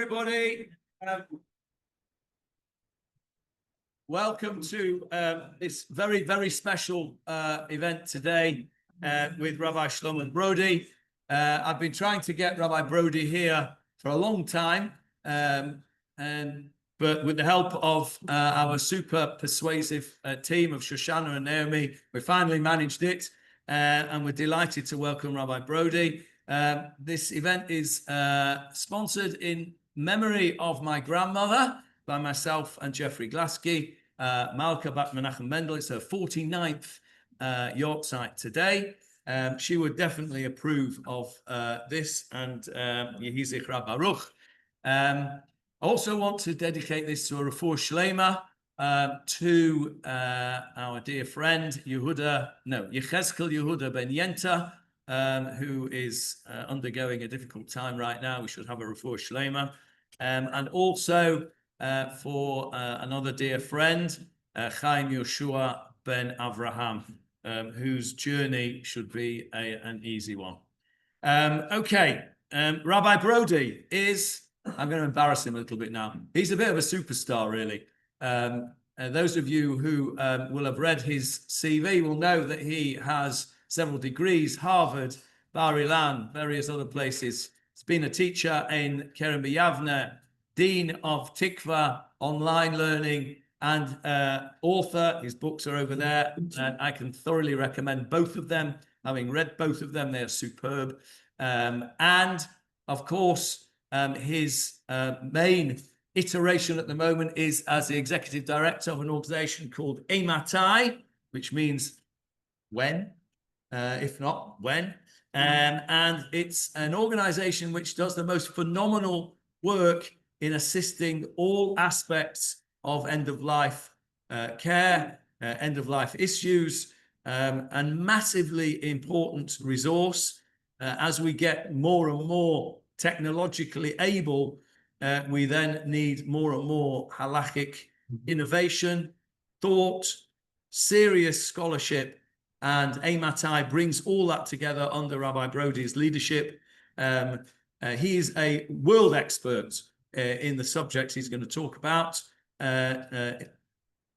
everybody. Welcome to this very, very special event today with Rabbi Shlomo and Brody. I've been trying to get Rabbi Brody here for a long time, but with the help of our super persuasive team of Shoshana and Naomi, we finally managed it, and we're delighted to welcome Rabbi Brody. This event is sponsored in memory of my grandmother by myself and Jeffrey Glasky, Malka Bat Menachem Mendel. It's her 49th Yortzeit today. She would definitely approve of this, and Yehi Zichra Baruch. I also want to dedicate this to a refuah shlema to our dear friend Yechezkel Yehuda Ben Yenta, who is undergoing a difficult time right now. We should have a refuah shlema. And also for another dear friend, Chaim Yoshua Ben Avraham, whose journey should be an easy one. Rabbi Brody is, I'm going to embarrass him a little bit now. He's a bit of a superstar, really. Those of you who will have read his CV will know that he has several degrees, Harvard, Bar Ilan, various other places. He's been a teacher in Kerem B'Yavne, Dean of Tikva, online learning, and author. His books are over there, and I can thoroughly recommend both of them. Having read both of them, they are superb. And of course, his main iteration at the moment is as the executive director of an organization called Eimatai, which means when, if not when. And it's an organization which does the most phenomenal work in assisting all aspects of end-of-life care, end-of-life issues, and massively important resource. As we get more and more technologically able, we then need more and more halachic innovation, thought, serious scholarship, and Eimatai brings all that together under Rabbi Brody's leadership. He is a world expert in the subjects he's going to talk about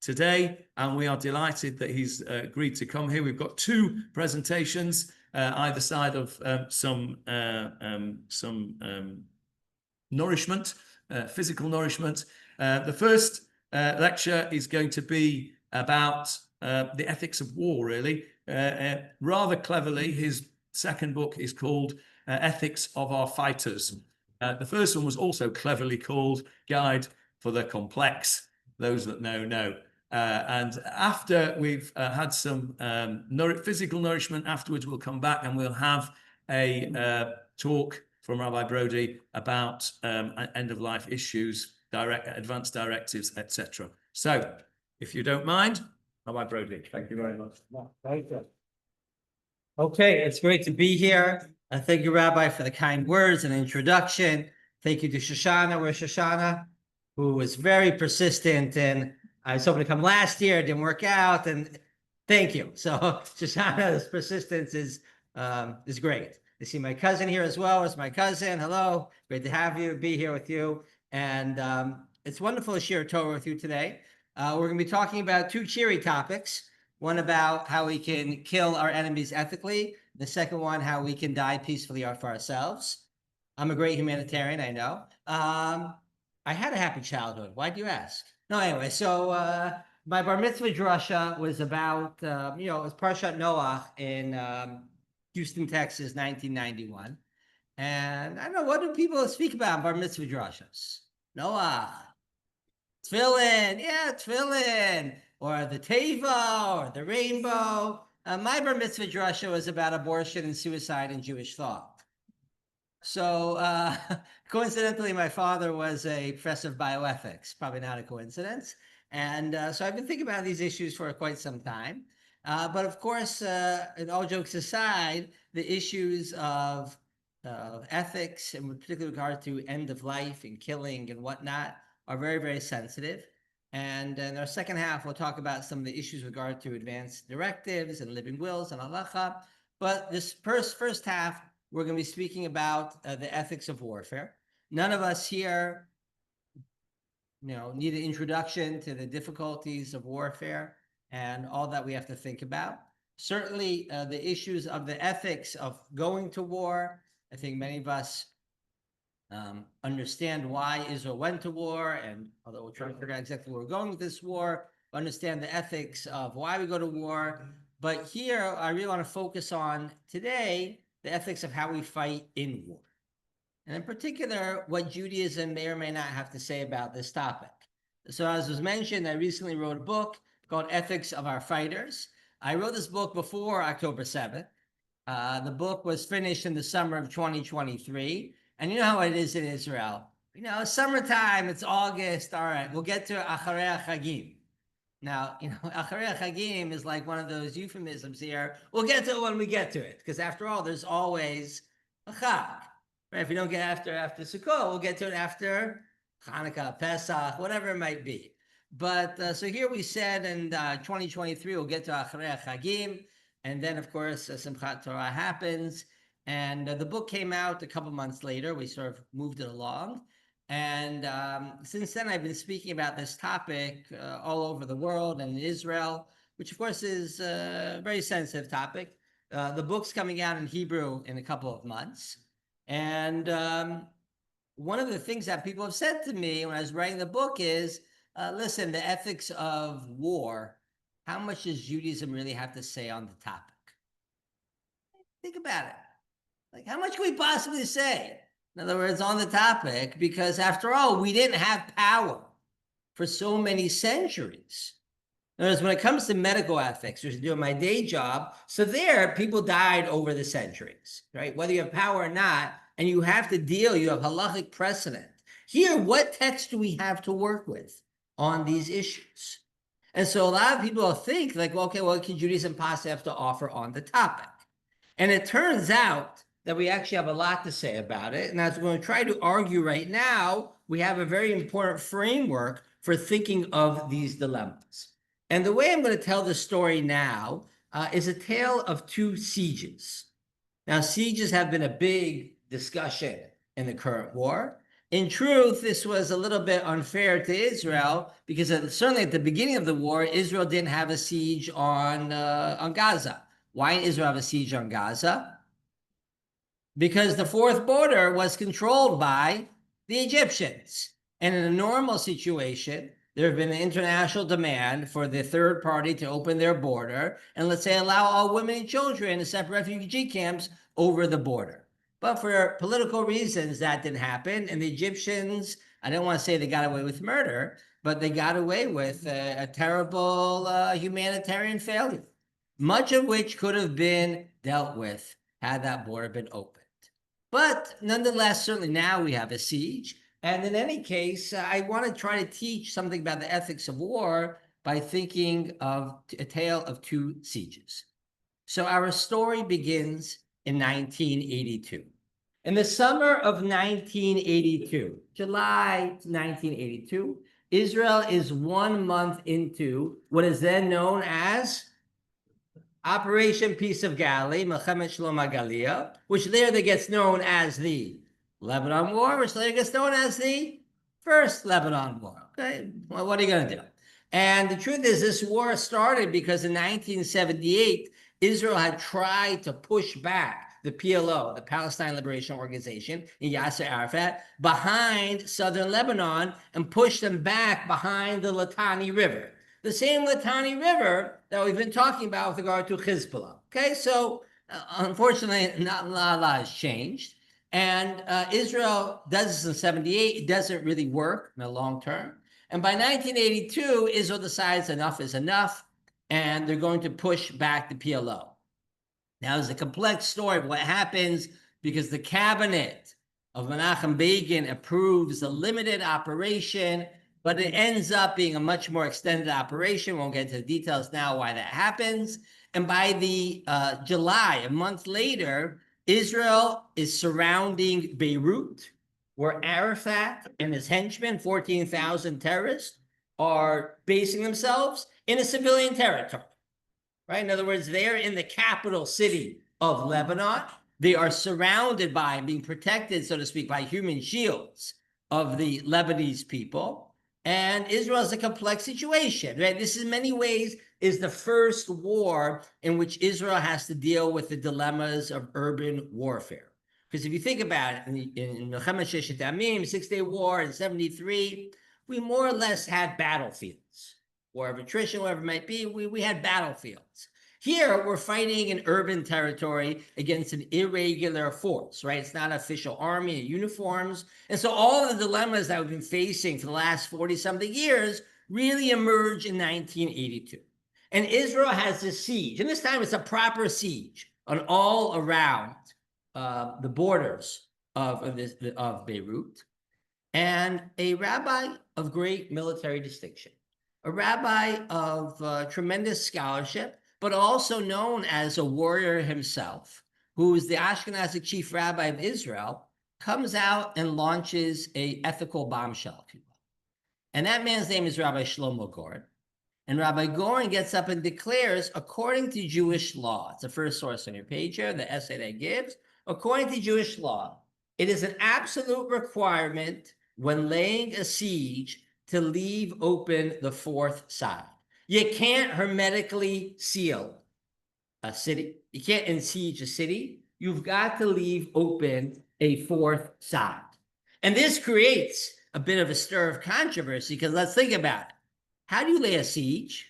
today, and we are delighted that he's agreed to come here. We've got two presentations either side of some nourishment, physical nourishment. The first lecture is going to be about the ethics of war, really. Rather cleverly, his second book is called Ethics of Our Fighters. The first one was also cleverly called Guide for the Complex. Those that know. And after we've had some physical nourishment, afterwards we'll come back and we'll have a talk from Rabbi Brody about end-of-life issues, advanced directives, etc. So, if you don't mind, Rabbi Brody, thank you very much. Thank you. Okay, it's great to be here. Thank you, Rabbi, for the kind words and introduction. Thank you to Shoshana, who was very persistent, and I was hoping to come last year, it didn't work out, and thank you. So Shoshana's persistence is great. I see my cousin here as well. It's my cousin. Hello, great to have you, be here with you, and it's wonderful to share Torah with you today. We're going to be talking about two cheery topics. One about how we can kill our enemies ethically. The second one, how we can die peacefully for ourselves. I'm a great humanitarian, I know. I had a happy childhood. Why do you ask? No, anyway, so my bar mitzvah drasha was about, it was Parshat Noach in Houston, Texas, 1991. And I don't know, what do people speak about in bar mitzvah drashas? Noah, tefillin, yeah, tefillin, or the teva, or the rainbow. My bar mitzvah drasha was about abortion and suicide and Jewish thought. So coincidentally, my father was a professor of bioethics, probably not a coincidence. And so I've been thinking about these issues for quite some time. But of course, and all jokes aside, the issues of ethics, and particularly with regard to end of life and killing and whatnot, are very, very sensitive. And in our second half, we'll talk about some of the issues with regard to advanced directives and living wills and halacha. But this first half, we're going to be speaking about the ethics of warfare. none of us here, need an introduction to the difficulties of warfare and all that we have to think about. Certainly, the issues of the ethics of going to war. I think many of us understand why Israel went to war, and although we're trying to figure out exactly where we're going with this war, understand the ethics of why we go to war. But here, I really want to focus on today the ethics of how we fight in war. And in particular, what Judaism may or may not have to say about this topic. So as was mentioned, I recently wrote a book called Ethics of Our Fighters. I wrote this book before October 7th. The book was finished in the summer of 2023. And you know how it is in Israel. Summertime, it's August. All right, we'll get to Acharei Chagim. Now, Acharei Chagim is like one of those euphemisms here. We'll get to it when we get to it. Because after all, there's always a Chag. Right? If we don't get after Sukkot, we'll get to it after Hanukkah, Pesach, whatever it might be. But so here we said in 2023, we'll get to Acharei Chagim. And then, of course, Simchat Torah happens. And the book came out a couple months later. We sort of moved it along. And since then, I've been speaking about this topic all over the world and in Israel, which, of course, is a very sensitive topic. The book's coming out in Hebrew in a couple of months. And one of the things that people have said to me when I was writing the book is, listen, the ethics of war, how much does Judaism really have to say on the topic? Think about it. Like, how much can we possibly say? In other words, on the topic, because after all, we didn't have power for so many centuries. In other words, when it comes to medical ethics, which is doing my day job, so there, people died over the centuries, right? Whether you have power or not, and you have to deal, you have halachic precedent. Here, what text do we have to work with on these issues? And so a lot of people think like, well, okay, what can Judaism possibly have to offer on the topic? And it turns out that we actually have a lot to say about it. And as we're going to try to argue right now, we have a very important framework for thinking of these dilemmas. And the way I'm going to tell the story now is a tale of two sieges. Now, sieges have been a big discussion in the current war. In truth, this was a little bit unfair to Israel because certainly at the beginning of the war, Israel didn't have a siege on Gaza. Why didn't Israel have a siege on Gaza? Because the fourth border was controlled by the Egyptians. And in a normal situation, there have been an international demand for the third party to open their border and, let's say, allow all women and children to set refugee camps over the border. But for political reasons, that didn't happen. And the Egyptians, I don't want to say they got away with murder, but they got away with a terrible humanitarian failure, much of which could have been dealt with had that border been opened. But nonetheless, certainly now we have a siege. And in any case, I want to try to teach something about the ethics of war by thinking of a tale of two sieges. So our story begins in 1982. In the summer of 1982, July 1982, Israel is 1 month into what is then known as Operation Peace of Galilee, Milchemet Shlomo Galil, which later gets known as the Lebanon War, which later gets known as the First Lebanon War. Okay, well, what are you going to do? And the truth is, this war started because in 1978, Israel had tried to push back the PLO, the Palestine Liberation Organization, in Yasser Arafat, behind southern Lebanon and push them back behind the Litani River. The same Litani River that we've been talking about with regard to Hezbollah. Okay, so unfortunately, not a lot has changed. And Israel does this in 78. It doesn't really work in the long term. And by 1982, Israel decides enough is enough, and they're going to push back the PLO. Now, there's a complex story of what happens because the cabinet of Menachem Begin approves a limited operation, but it ends up being a much more extended operation. Won't get into the details now why that happens. And by the July, a month later, Israel is surrounding Beirut, where Arafat and his henchmen, 14,000 terrorists, are basing themselves in a civilian territory. Right? In other words, they're in the capital city of Lebanon, They are surrounded by, being protected, so to speak, by human shields of the Lebanese people. And Israel is a complex situation, right? This in many ways is the first war in which Israel has to deal with the dilemmas of urban warfare. Because if you think about it, in Milchemet Sheshet Yamim, 6-Day War in 73, we more or less had battlefields. War of attrition, whatever it might be, we had battlefields. Here, we're fighting in urban territory against an irregular force, right? It's not an official army and uniforms. And so all of the dilemmas that we've been facing for the last 40-something years really emerged in 1982. And Israel has this siege. And this time it's a proper siege on all around the borders of Beirut. And a rabbi of great military distinction, a rabbi of tremendous scholarship, but also known as a warrior himself, who is the Ashkenazi chief rabbi of Israel, comes out and launches an ethical bombshell, if you will. And that man's name is Rabbi Shlomo Goren. And Rabbi Goren gets up and declares, according to Jewish law, it's the first source on your page here, the essay that gives, according to Jewish law, it is an absolute requirement when laying a siege to leave open the fourth side. You can't hermetically seal a city. You can't ensiege a city. You've got to leave open a fourth side. And this creates a bit of a stir of controversy, because let's think about it. How do you lay a siege?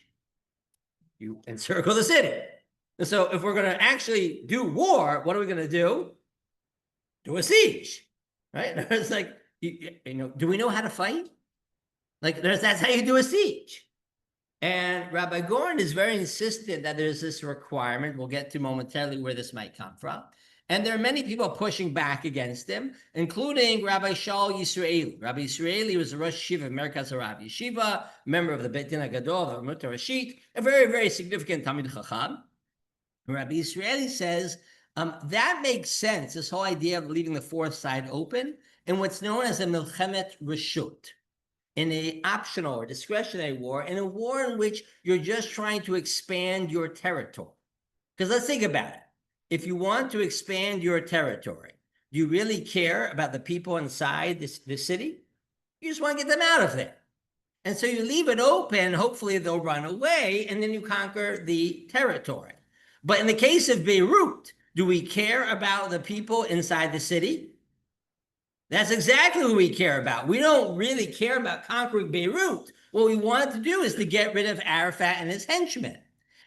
You encircle the city. And so if we're going to actually do war, what are we going to do? Do a siege, right? It's like, do we know how to fight? Like, that's how you do a siege. And Rabbi Goren is very insistent that there's this requirement. We'll get to momentarily where this might come from. And there are many people pushing back against him, including Rabbi Shaul Yisraeli. Rabbi Yisraeli was a Rosh Yeshiva of Merkaz Harav Yeshiva, member of the Beit Din HaGadol, the Ramut Rashit, a very, very significant Talmid Chacham. Rabbi Yisraeli says that makes sense, this whole idea of leaving the fourth side open, in what's known as a Milchemet Reshut, in an optional or discretionary war, in a war in which you're just trying to expand your territory. Because let's think about it. If you want to expand your territory, do you really care about the people inside this city? You just want to get them out of there. And so you leave it open, hopefully they'll run away, and then you conquer the territory. But in the case of Beirut, do we care about the people inside the city? That's exactly what we care about. We don't really care about conquering Beirut. What we want to do is to get rid of Arafat and his henchmen.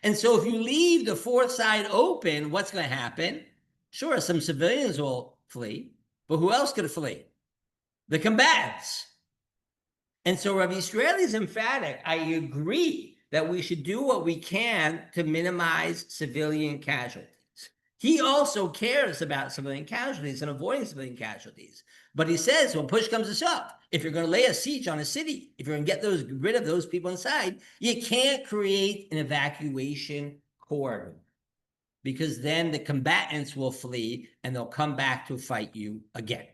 And so if you leave the fourth side open, what's going to happen? Sure, some civilians will flee, but who else could flee? The combatants. And so Rabbi Yisraeli is emphatic. I agree that we should do what we can to minimize civilian casualties. He also cares about civilian casualties and avoiding civilian casualties. But he says, when push comes to shove, if you're going to lay a siege on a city, if you're going to get rid of those people inside, you can't create an evacuation corridor, because then the combatants will flee and they'll come back to fight you again.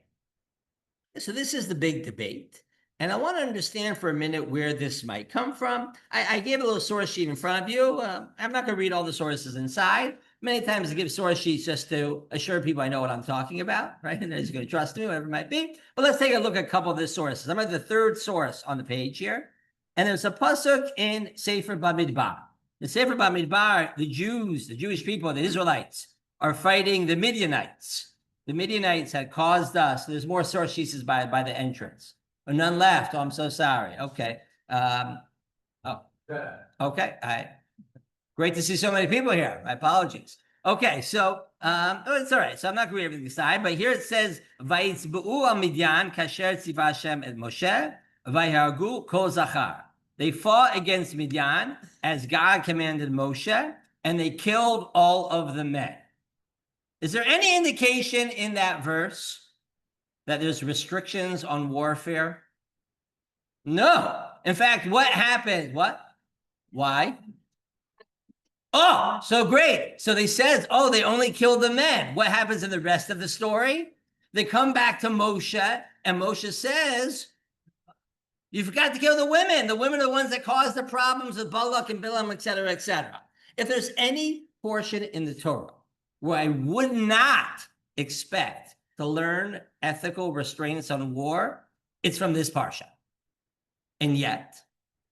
So this is the big debate. And I want to understand for a minute where this might come from. I gave a little source sheet in front of you. I'm not going to read all the sources inside. Many times I give source sheets just to assure people I know what I'm talking about, right? And they're just going to trust me, whatever it might be. But let's take a look at a couple of the sources. I'm at the third source on the page here. And there's a pasuk in Sefer Bamidbar. The Sefer Bamidbar, the Jews, the Jewish people, the Israelites, are fighting the Midianites. The Midianites had caused us. There's more source sheets by the entrance. Oh, none left. Oh, I'm so sorry. Okay. Okay. All right. Great to see so many people here. My apologies. Okay, so it's all right. So I'm not going to read everything aside, but here it says, "Vayitzba'u al-Midyan kasher tziva Hashem et Moshe, vayihargu kol zachar." They fought against Midian as God commanded Moshe, and they killed all of the men. Is there any indication in that verse that there's restrictions on warfare? No. In fact, what happened? What? Why? Oh, so great. So they says, oh, they only killed the men. What happens in the rest of the story? They come back to Moshe, and Moshe says, you forgot to kill the women. The women are the ones that caused the problems with Balak and Bilam, etc., etc. If there's any portion in the Torah where I would not expect to learn ethical restraints on war, it's from this parsha. And yet,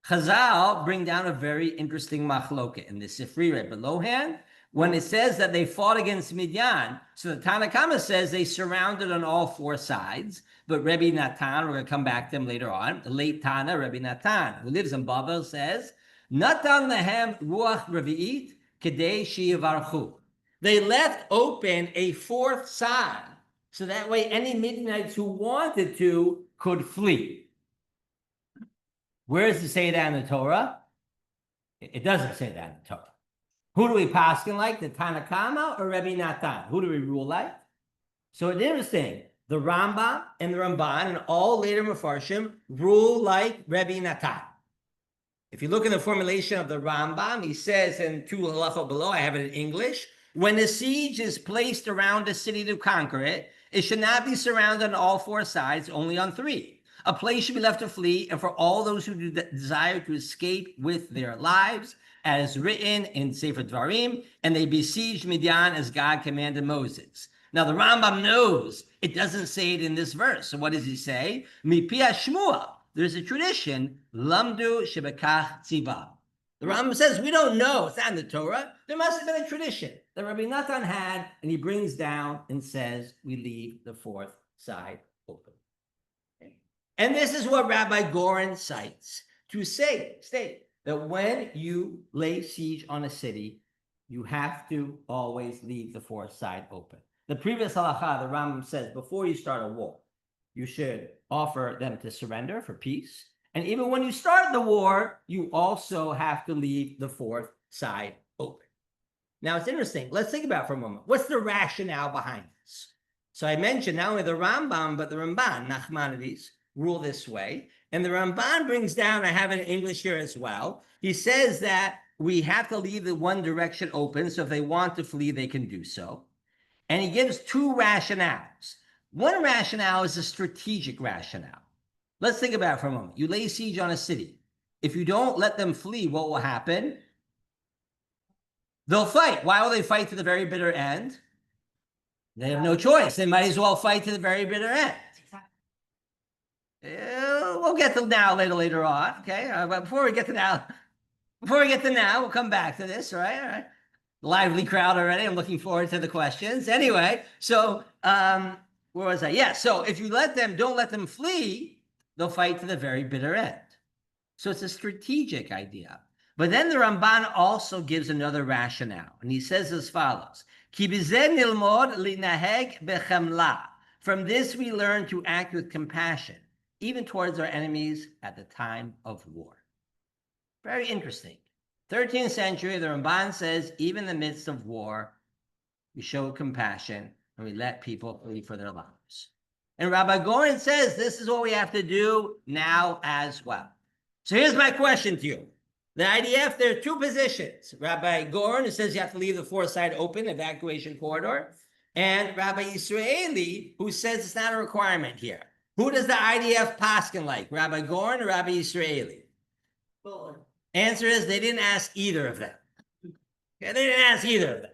Chazal bring down a very interesting machloket in the Sifri right below hand, when it says that they fought against Midian. So the Tanna Kama says they surrounded on all four sides, but Rabbi Natan, we're going to come back to him later on, the late Tana, Rabbi Natan, who lives in Bavel, says, Natan lehem ruach revi'it kedei shiyavarchu. They left open a fourth side, so that way any Midianites who wanted to could flee. Where does it say that in the Torah? It doesn't say that in the Torah. Who do we paskin like? The Tanna Kama or Rabbi Natan? Who do we rule like? So it's interesting. The Rambam and the Ramban and all later Mefarshim rule like Rabbi Natan. If you look in the formulation of the Rambam, he says in 2 Halachot below, I have it in English, when a siege is placed around a city to conquer it, it should not be surrounded on all four sides, only on three. A place should be left to flee, and for all those who desire to escape with their lives, as written in Sefer Dvarim, and they besieged Midian as God commanded Moses. Now the Rambam knows it doesn't say it in this verse. So what does he say? Mipia Shmua. There's a tradition, Lamdu Shebekach Tziva. The Rambam says, we don't know. It's not in the Torah. There must have been a tradition that Rabbi Natan had, and he brings down and says, we leave the fourth side open. Okay. And this is what Rabbi Goren cites to state that when you lay siege on a city, you have to always leave the fourth side open. The previous halacha, the Rambam says, before you start a war, you should offer them to surrender for peace. And even when you start the war, you also have to leave the fourth side open. Now, it's interesting. Let's think about it for a moment. What's the rationale behind this? So I mentioned not only the Rambam, but the Ramban, Nachmanides, rule this way. And the Ramban brings down, I have it in English here as well, he says that we have to leave the one direction open, so if they want to flee, they can do so. And he gives two rationales. One rationale is a strategic rationale. Let's think about it for a moment. You lay siege on a city. If you don't let them flee, what will happen? They'll fight. Why will they fight to the very bitter end? They have no choice. They might as well fight to the very bitter end. We'll get to now later on. Okay, but before we get to now, we'll come back to this. All right. Lively crowd already. I'm looking forward to the questions. Anyway, so where was I? Yeah. So if you don't let them flee, they'll fight to the very bitter end. So it's a strategic idea. But then the Ramban also gives another rationale, and he says as follows: Ki b'zeh nilmod linaheg bechemla. From this we learn to act with compassion, even towards our enemies at the time of war. Very interesting. 13th century, the Ramban says, even in the midst of war, we show compassion and we let people flee for their lives. And Rabbi Goren says this is what we have to do now as well. So here's my question to you. The IDF, there are two positions. Rabbi Goren, who says you have to leave the fourth side open, evacuation corridor, and Rabbi Israeli, who says it's not a requirement here. Who does the IDF paskin like, Rabbi Goren or Rabbi Israeli? Answer is they didn't ask either of them. Okay, they didn't ask either of them.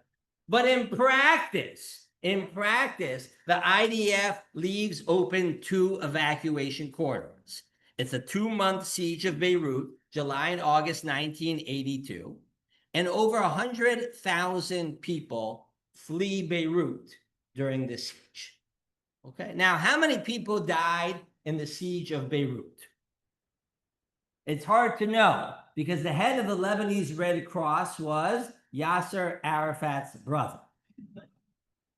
But in practice, the IDF leaves open two evacuation corridors. It's a 2-month siege of Beirut, July and August 1982, and over 100,000 people flee Beirut during this siege. Okay, now how many people died in the siege of Beirut? It's hard to know because the head of the Lebanese Red Cross was Yasser Arafat's brother.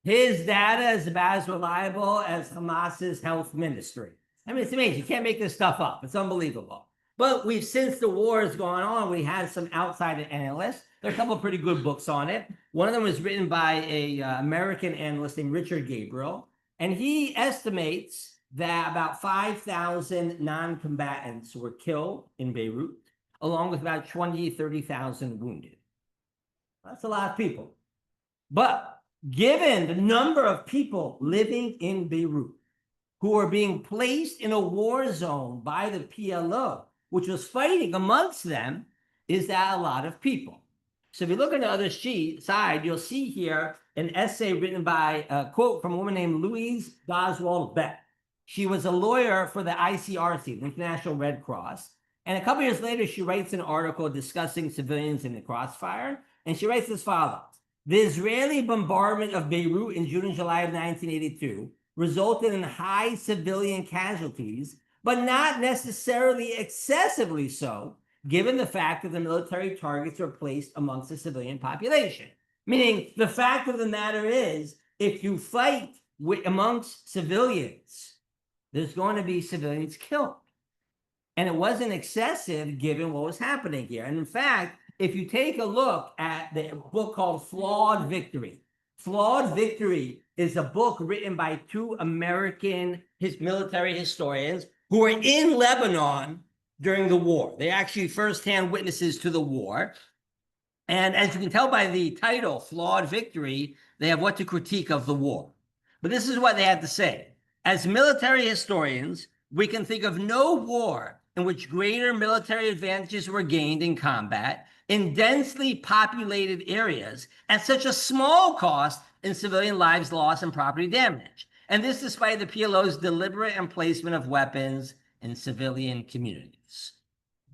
His data is about as reliable as Hamas's health ministry. I mean, it's amazing. You can't make this stuff up. It's unbelievable. But since the war has gone on, we had some outside analysts. There are a couple of pretty good books on it. One of them was written by an American analyst named Richard Gabriel. And he estimates that about 5,000 non-combatants were killed in Beirut, along with about 30,000 wounded. That's a lot of people. But given the number of people living in Beirut who are being placed in a war zone by the PLO, which was fighting amongst them, is that a lot of people? So if you look on the other side, you'll see here an essay written by a quote from a woman named Louise Goswald Beck. She was a lawyer for the ICRC, the International Red Cross. And a couple years later, she writes an article discussing civilians in the crossfire. And she writes as follows. The Israeli bombardment of Beirut in June and July of 1982 resulted in high civilian casualties, but not necessarily excessively so, given the fact that the military targets were placed amongst the civilian population. Meaning, the fact of the matter is, if you fight amongst civilians, there's going to be civilians killed. And it wasn't excessive given what was happening here. And in fact, if you take a look at the book called Flawed Victory, Flawed Victory is a book written by two American military historians who were in Lebanon during the war. They're actually firsthand witnesses to the war. And as you can tell by the title, Flawed Victory, they have what to critique of the war. But this is what they had to say. As military historians, we can think of no war in which greater military advantages were gained in combat in densely populated areas at such a small cost in civilian lives lost and property damage. And this despite the PLO's deliberate emplacement of weapons in civilian communities.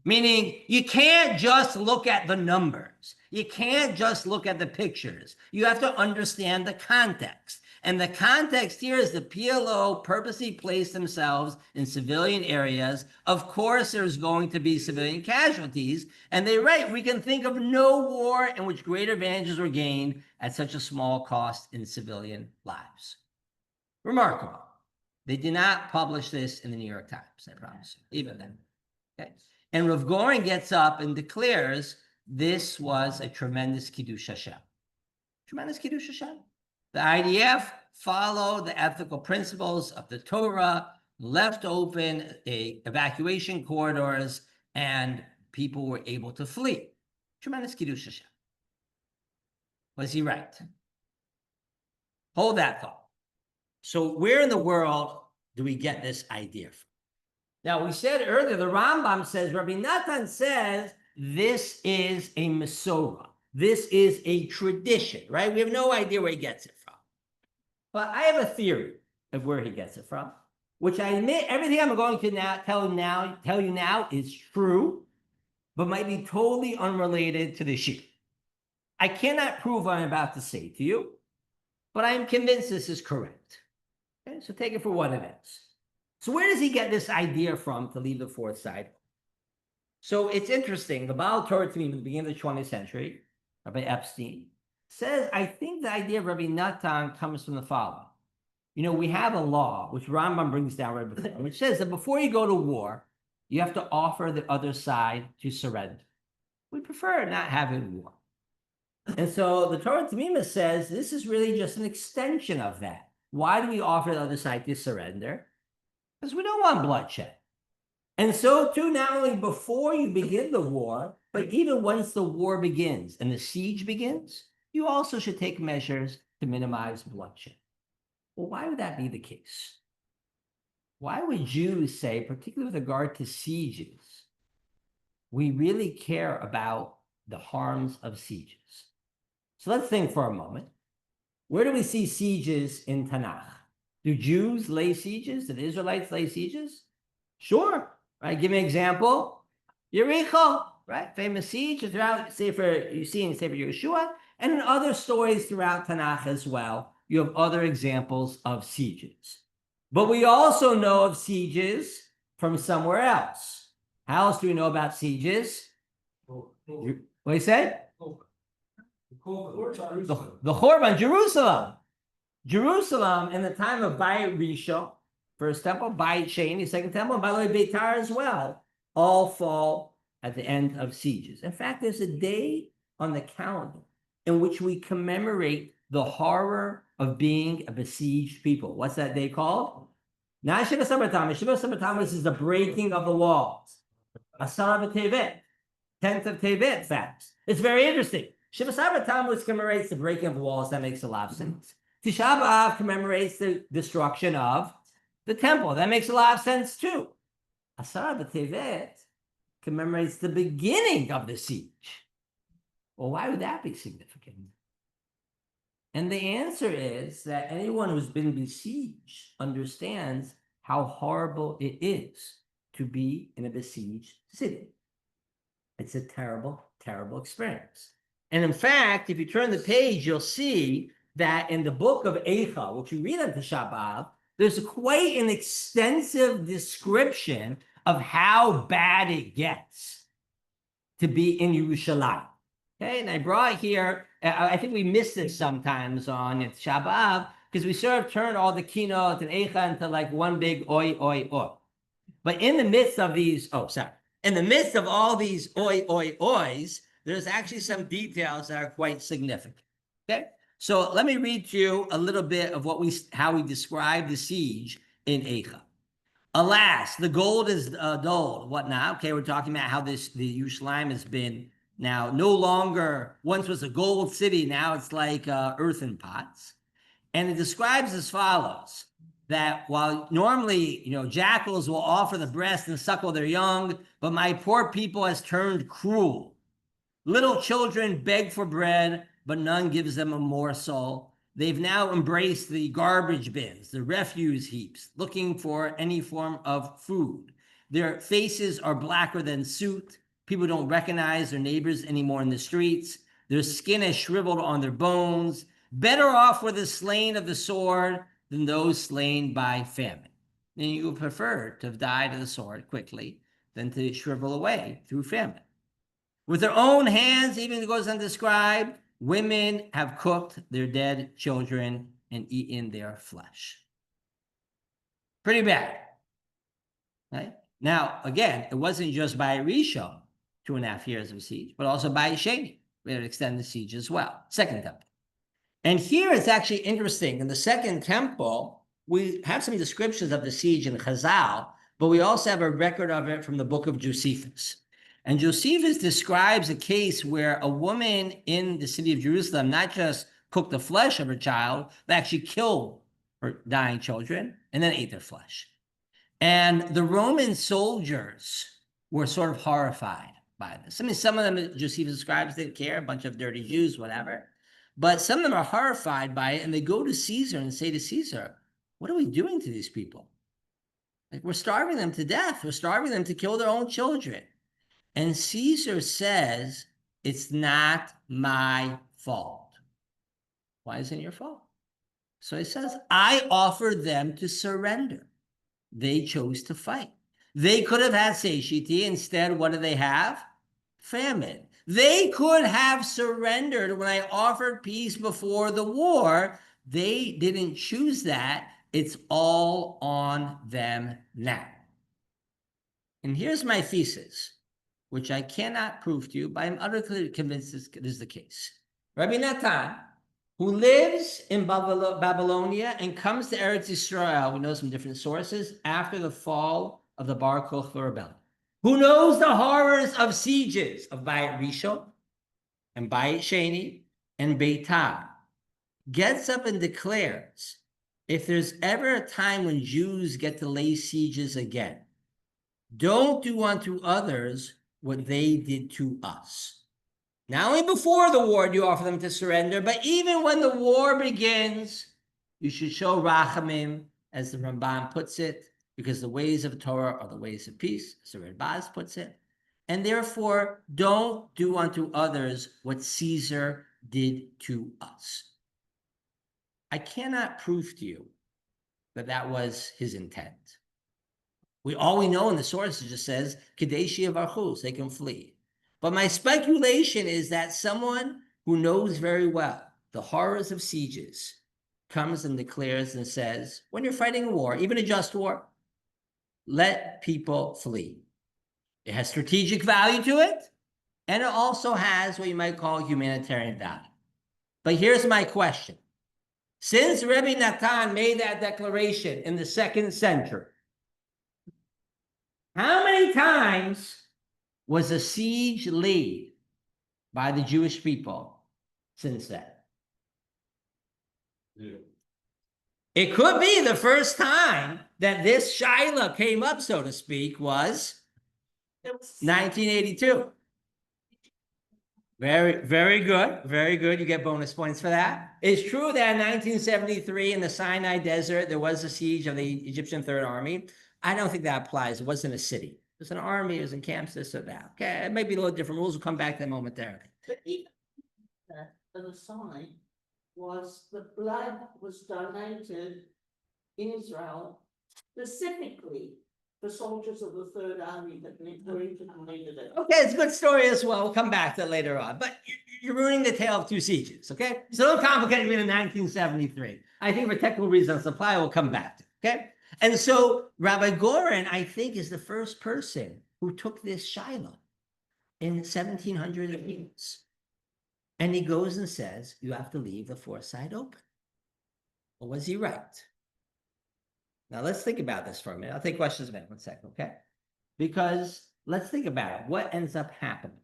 Meaning, you can't just look at the numbers. You can't just look at the pictures. You have to understand the context. And the context here is the PLO purposely placed themselves in civilian areas. Of course, there's going to be civilian casualties. And they write, we can think of no war in which greater advantages were gained at such a small cost in civilian lives. Remarkable. They did not publish this in the New York Times, I promise you, even then. Okay. And Rav Goren gets up and declares this was a tremendous Kiddush Hashem. Tremendous Kiddush Hashem. The IDF followed the ethical principles of the Torah, left open evacuation corridors, and people were able to flee. Tremendous Kiddush Hashem. Was he right? Hold that thought. So where in the world do we get this idea from? Now, we said earlier, the Rambam says, Rabbi Natan says, this is a Masorah. This is a tradition, right? We have no idea where he gets it from. But I have a theory of where he gets it from, which I admit everything I'm going to tell you now is true, but might be totally unrelated to the shir. I cannot prove what I'm about to say to you, but I am convinced this is correct. Okay, so take it for what it is. So where does he get this idea from to leave the fourth side? So it's interesting. The Baal Torah Tamim at the beginning of the 20th century, Rabbi Epstein, says, I think the idea of Rabbi Natan comes from the following. You know, we have a law, which Rambam brings down right before, which says that before you go to war, you have to offer the other side to surrender. We prefer not having war. And so the Torah Tamim says this is really just an extension of that. Why do we offer the other side to surrender? Because we don't want bloodshed. And so too, not only before you begin the war, but even once the war begins and the siege begins, you also should take measures to minimize bloodshed. Well, why would that be the case? Why would Jews say, particularly with regard to sieges, we really care about the harms of sieges? So let's think for a moment. Where do we see sieges in Tanakh? Do Jews lay sieges? Do the Israelites lay sieges? Sure. Right? Give me an example. Yericho, right? Famous siege throughout Sefer, you see in Sefer Yeshua, and in other stories throughout Tanakh as well. You have other examples of sieges. But we also know of sieges from somewhere else. How else do we know about sieges? What do you say? The Chorban, Jerusalem. Jerusalem in the time of Bayit Rishon, first temple, Bayit Sheni, second temple, and by the way, Beitar as well, all fall at the end of sieges. In fact, there's a day on the calendar in which we commemorate the horror of being a besieged people. What's that day called? Not Shiva Sabbath. Shiva Sabbath is the breaking of the walls. Asar B'Tevet, 10th of Tevet fast. It's very interesting. Shiva Sabbath commemorates the breaking of the walls. That makes a lot of sense. Tisha B'Av commemorates the destruction of the temple. That makes a lot of sense too. Asar B'Tevet commemorates the beginning of the siege. Well, why would that be significant? And the answer is that anyone who's been besieged understands how horrible it is to be in a besieged city. It's a terrible, terrible experience. And in fact, if you turn the page, you'll see that in the book of Eicha, which you read on Tisha B'Av, there's quite an extensive description of how bad it gets to be in Yerushalayim. Okay, and I brought here, I think we miss this sometimes on Tisha B'Av, because we sort of turn all the kinot and Eicha into like one big oi, oi, oi. But in the midst of these, in the midst of all these oi, oi, ois, there's actually some details that are quite significant. Okay, so let me read to you a little bit of how we describe the siege in Eicha. Alas, the gold is dulled, whatnot. Okay, we're talking about how the Yerushalayim has been now no longer, once was a gold city, now it's like earthen pots. And it describes as follows, that while normally, jackals will offer the breast and suckle their young, but my poor people has turned cruel. Little children beg for bread, but none gives them a morsel. They've now embraced the garbage bins, the refuse heaps, looking for any form of food. Their faces are blacker than soot. People don't recognize their neighbors anymore in the streets. Their skin is shriveled on their bones. Better off were the slain of the sword than those slain by famine. And you would prefer to have died of the sword quickly than to shrivel away through famine. With their own hands, even it goes undescribed, women have cooked their dead children and eaten their flesh. Pretty bad. Right? Now, again, it wasn't just by Rishon, 2.5 years of siege, but also by Sheni. We had to extend the siege as well. Second temple. And here it's actually interesting. In the second temple, we have some descriptions of the siege in Chazal, but we also have a record of it from the book of Josephus. And Josephus describes a case where a woman in the city of Jerusalem not just cooked the flesh of her child, but actually killed her dying children and then ate their flesh. And the Roman soldiers were sort of horrified by this. I mean, some of them, Josephus describes, didn't care, a bunch of dirty Jews, whatever. But some of them are horrified by it, and they go to Caesar and say to Caesar, what are we doing to these people? Like, we're starving them to death. We're starving them to kill their own children. And Caesar says, it's not my fault. Why isn't it your fault? So he says, I offered them to surrender. They chose to fight. They could have had satiety. Instead, what do they have? Famine. They could have surrendered when I offered peace before the war. They didn't choose that. It's all on them now. And here's my thesis, which I cannot prove to you, but I'm utterly convinced this is the case. Rabbi Natan, who lives in Babylonia and comes to Eretz Yisrael, we know some different sources, after the fall of the Bar Kokhba rebellion, who knows the horrors of sieges of Bayit Rishon and Bayit Sheni and Beit Tam, gets up and declares, if there's ever a time when Jews get to lay sieges again, don't do unto others what they did to us. Not only before the war do you offer them to surrender, but even when the war begins, you should show rachamim, as the Ramban puts it, because the ways of Torah are the ways of peace, as the Rabbi puts it. And therefore, don't do unto others what Caesar did to us. I cannot prove to you that that was his intent. All we know in the sources just says, Kadeshi of Archus, they can flee. But my speculation is that someone who knows very well the horrors of sieges comes and declares and says, when you're fighting a war, even a just war, let people flee. It has strategic value to it, and it also has what you might call humanitarian value. But here's my question. Since Rabbi Natan made that declaration in the 2nd century, how many times was a siege laid by the Jewish people since then? Yeah. It could be the first time that this Shaila came up, so to speak, was 1982. Very, very good. Very good. You get bonus points for that. It's true that in 1973 in the Sinai Desert, there was a siege of the Egyptian Third Army. I don't think that applies. It wasn't a city. It was an army. It was in camps, this or that. Okay, it may be a little different rules. We'll come back to that momentarily. But even an aside was the blood was donated in Israel specifically for soldiers of the Third Army that were interminated it. Okay, it's a good story as well. We'll come back to that later on. But you're ruining the tale of two sieges, okay? So don't complicate me in 1973. I think for technical reasons, supply will come back to, okay? And so Rabbi Goren, I think, is the first person who took this Shiloh in 1700 years. And he goes and says, you have to leave the fourth side open. Well, was he right? Now let's think about this for a minute. I'll take questions in a minute, 1 second, okay? Because let's think about it. What ends up happening?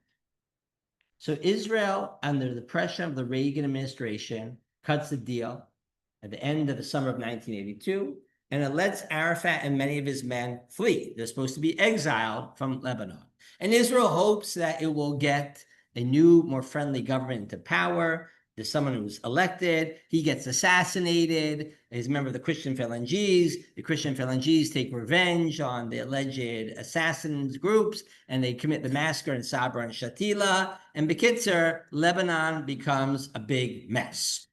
So Israel, under the pressure of the Reagan administration, cuts the deal at the end of the summer of 1982, and it lets Arafat and many of his men flee. They're supposed to be exiled from Lebanon. And Israel hopes that it will get a new, more friendly government into power. There's someone who's elected, he gets assassinated, he's a member of the Christian Phalanges. The Christian Phalanges take revenge on the alleged assassins groups, and they commit the massacre in Sabra and Shatila. And Bekitzer, Lebanon becomes a big mess.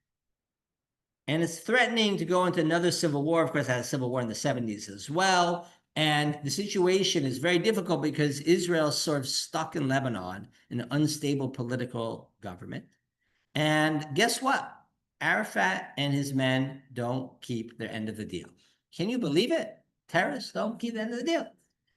And it's threatening to go into another civil war. Of course, it had a civil war in the 70s as well. And the situation is very difficult because Israel's sort of stuck in Lebanon in an unstable political government. And guess what? Arafat and his men don't keep their end of the deal. Can you believe it? Terrorists don't keep the end of the deal.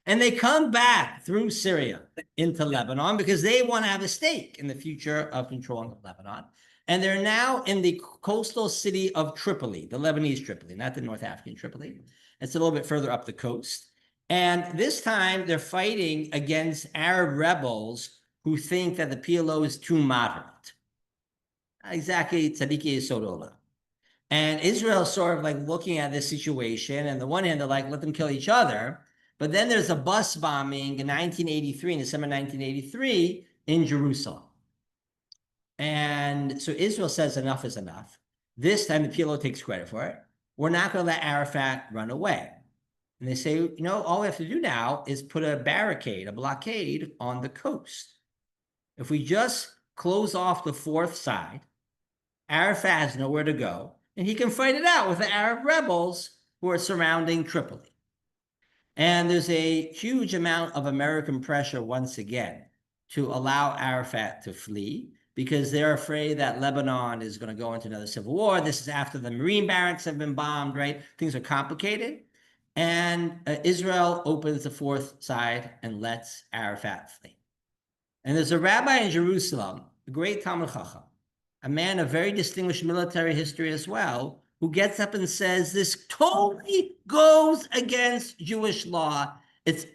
And they come back through Syria into Lebanon because they want to have a stake in the future of controlling Lebanon. And they're now in the coastal city of Tripoli, the Lebanese Tripoli, not the North African Tripoli. It's a little bit further up the coast. And this time they're fighting against Arab rebels who think that the PLO is too moderate. Exactly, Tzadiki Sodola. And Israel's sort of like looking at this situation, and on the one hand, they're like, let them kill each other. But then there's a bus bombing in 1983, in December 1983, in Jerusalem. And so Israel says enough is enough. This time the PLO takes credit for it. We're not going to let Arafat run away. And they say, you know, all we have to do now is put a barricade, a blockade on the coast. If we just close off the fourth side, Arafat has nowhere to go, and he can fight it out with the Arab rebels who are surrounding Tripoli. And there's a huge amount of American pressure once again to allow Arafat to flee because they're afraid that Lebanon is going to go into another civil war. This is after the Marine barracks have been bombed, right? Things are complicated. And Israel opens the fourth side and lets Arafat flee. And there's a rabbi in Jerusalem, a great Talmud Chacham, a man of very distinguished military history as well, who gets up and says, this totally goes against Jewish law. It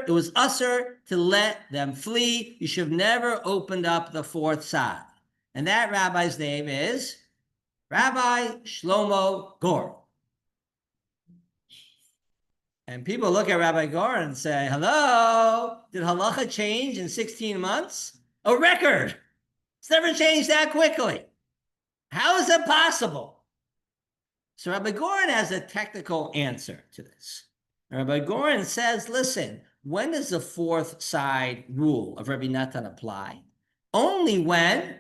was usher to let them flee. You should have never opened up the fourth side. And that rabbi's name is Rabbi Shlomo Goren. And people look at Rabbi Goren and say, hello, did Halacha change in 16 months? A record. It's never changed that quickly. How is that possible? So Rabbi Goren has a technical answer to this. Rabbi Goren says, listen, when does the fourth side rule of Rabbi Natan apply? Only when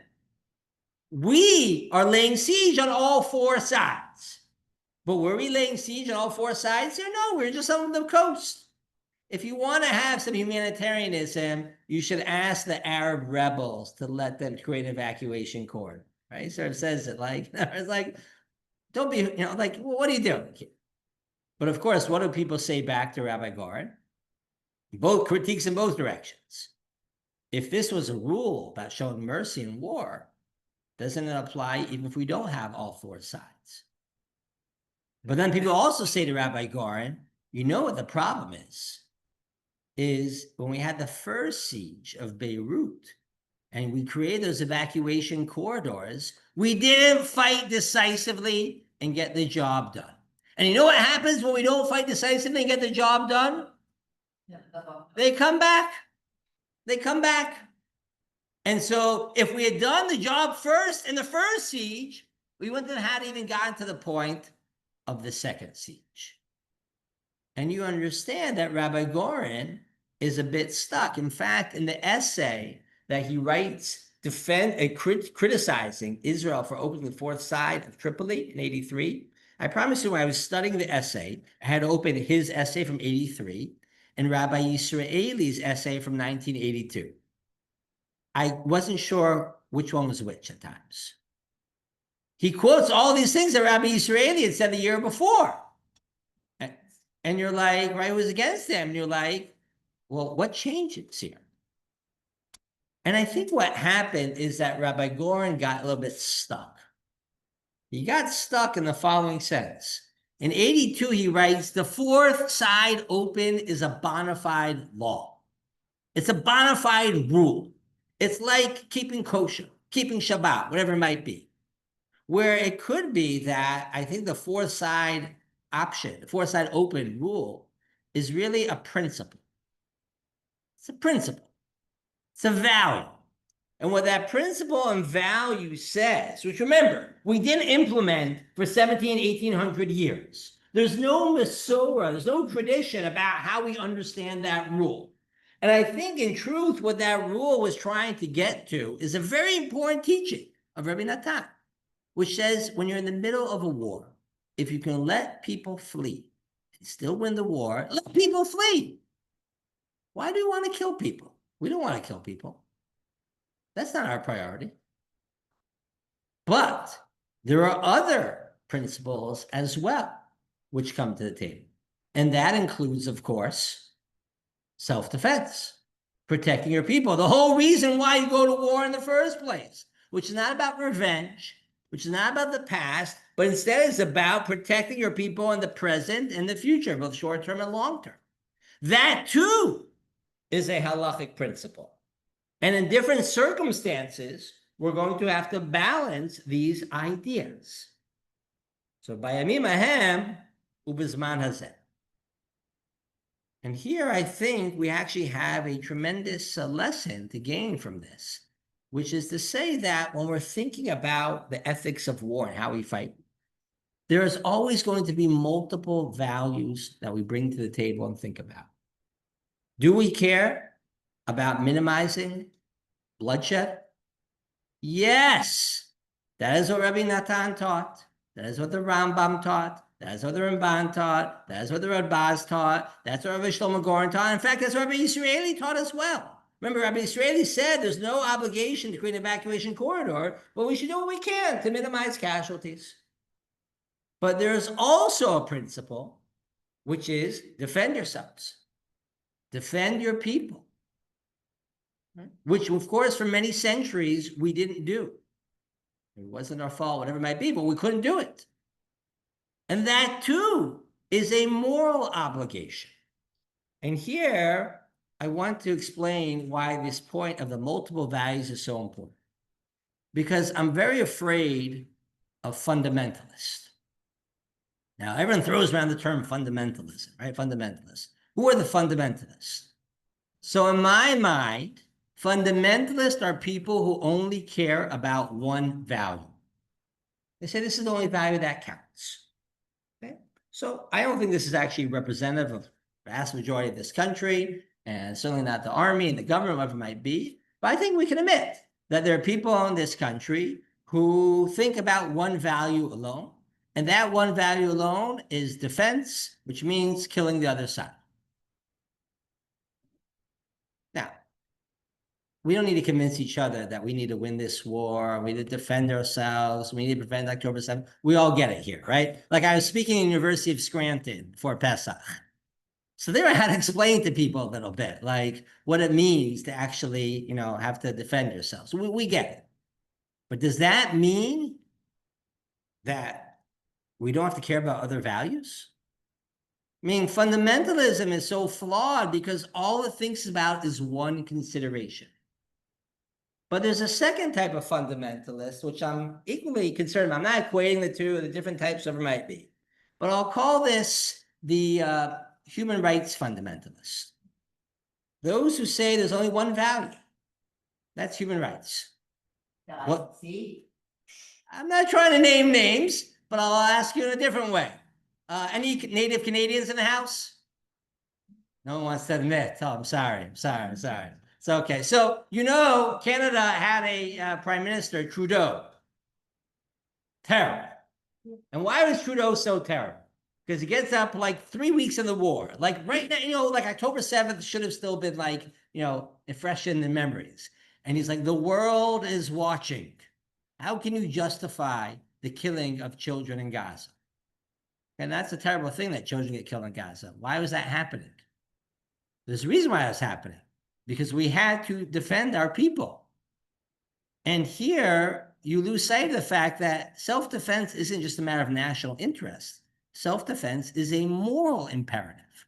we are laying siege on all four sides. But were we laying siege on all four sides? No, we're just on the coast. If you want to have some humanitarianism, you should ask the Arab rebels to let them create an evacuation corridor, right? Sort of says it like, it's like, don't be, like, well, what are you doing? But of course, what do people say back to Rabbi Goren? Both critiques in both directions. If this was a rule about showing mercy in war, doesn't it apply even if we don't have all four sides? But then people also say to Rabbi Goren, you know what the problem is when we had the first siege of Beirut and we created those evacuation corridors, we didn't fight decisively and get the job done. And you know what happens when we don't fight decisively and get the job done? They come back. They come back. And so if we had done the job first in the first siege, we wouldn't have had even gotten to the point of the second siege. And you understand that Rabbi Goren is a bit stuck. In fact, in the essay that he writes criticizing Israel for opening the fourth side of Tripoli in 83, I promise you when I was studying the essay, I had to open his essay from 83 and Rabbi Yisraeli's essay from 1982. I wasn't sure which one was which at times. He quotes all these things that Rabbi Yisraeli had said the year before. And you're like, right, was against them. And you're like, well, what changes here? And I think what happened is that Rabbi Goren got a little bit stuck. He got stuck in the following sense. In 82, he writes, the fourth side open is a bona fide law. It's a bona fide rule. It's like keeping kosher, keeping Shabbat, whatever it might be. Where it could be that I think the fourth side option, the fourth side open rule is really a principle. It's a principle. It's a value. And what that principle and value says, which remember, we didn't implement for 1800 years. There's no Masorah, there's no tradition about how we understand that rule. And I think in truth, what that rule was trying to get to is a very important teaching of Rabbi Natan, which says when you're in the middle of a war, if you can let people flee and still win the war, let people flee. Why do you want to kill people? We don't want to kill people. That's not our priority. But there are other principles as well which come to the table. And that includes, of course, self-defense, protecting your people. The whole reason why you go to war in the first place, which is not about revenge, which is not about the past, but instead is about protecting your people in the present and the future, both short-term and long-term. That too is a halachic principle. And in different circumstances, we're going to have to balance these ideas. So, bayamim ahem ubizman hazeh. And here I think we actually have a tremendous lesson to gain from this, which is to say that when we're thinking about the ethics of war and how we fight, there is always going to be multiple values that we bring to the table and think about. Do we care about minimizing bloodshed? Yes, that is what Rabbi Natan taught. That is what the Rambam taught. That's what the Ramban taught. That's what the Rabbi taught. That's what Rabbi Shlomo Goren taught. In fact, that's what Rabbi Yisraeli taught as well. Remember, Rabbi Yisraeli said there's no obligation to create an evacuation corridor, but we should do what we can to minimize casualties. But there's also a principle, which is defend yourselves. Defend your people. Which, of course, for many centuries, we didn't do. It wasn't our fault, whatever it might be, but we couldn't do it. And that, too, is a moral obligation. And here, I want to explain why this point of the multiple values is so important. Because I'm very afraid of fundamentalists. Now, everyone throws around the term fundamentalism, right? Fundamentalists. Who are the fundamentalists? So in my mind, fundamentalists are people who only care about one value. They say this is the only value that counts. Okay? So I don't think this is actually representative of the vast majority of this country, and certainly not the army and the government, whatever it might be. But I think we can admit that there are people in this country who think about one value alone, and that one value alone is defense, which means killing the other side. Now, we don't need to convince each other that we need to win this war, we need to defend ourselves, we need to prevent October 7th. We all get it here, right? Like I was speaking in University of Scranton for Pesach. So there I had to explain to people a little bit, like what it means to actually, have to defend yourselves. We get it. But does that mean that we don't have to care about other values? I mean, fundamentalism is so flawed because all it thinks about is one consideration. But there's a second type of fundamentalist, which I'm equally concerned about. I'm not equating the two, the different types, whatever it might be. But I'll call this the human rights fundamentalists. Those who say there's only one value. That's human rights. Well, see, I'm not trying to name names, but I'll ask you in a different way. Any Native Canadians in the house? No one wants to admit. Oh, I'm sorry. It's okay. So, Canada had a Prime Minister, Trudeau. Terrible. And why was Trudeau so terrible? Because he gets up like 3 weeks in the war. Like right now, like October 7th should have still been like, fresh in the memories. And he's like, the world is watching. How can you justify the killing of children in Gaza? And that's a terrible thing that children get killed in Gaza. Why was that happening? There's a reason why it was happening. Because we had to defend our people. And here you lose sight of the fact that self-defense isn't just a matter of national interest. Self-defense is a moral imperative.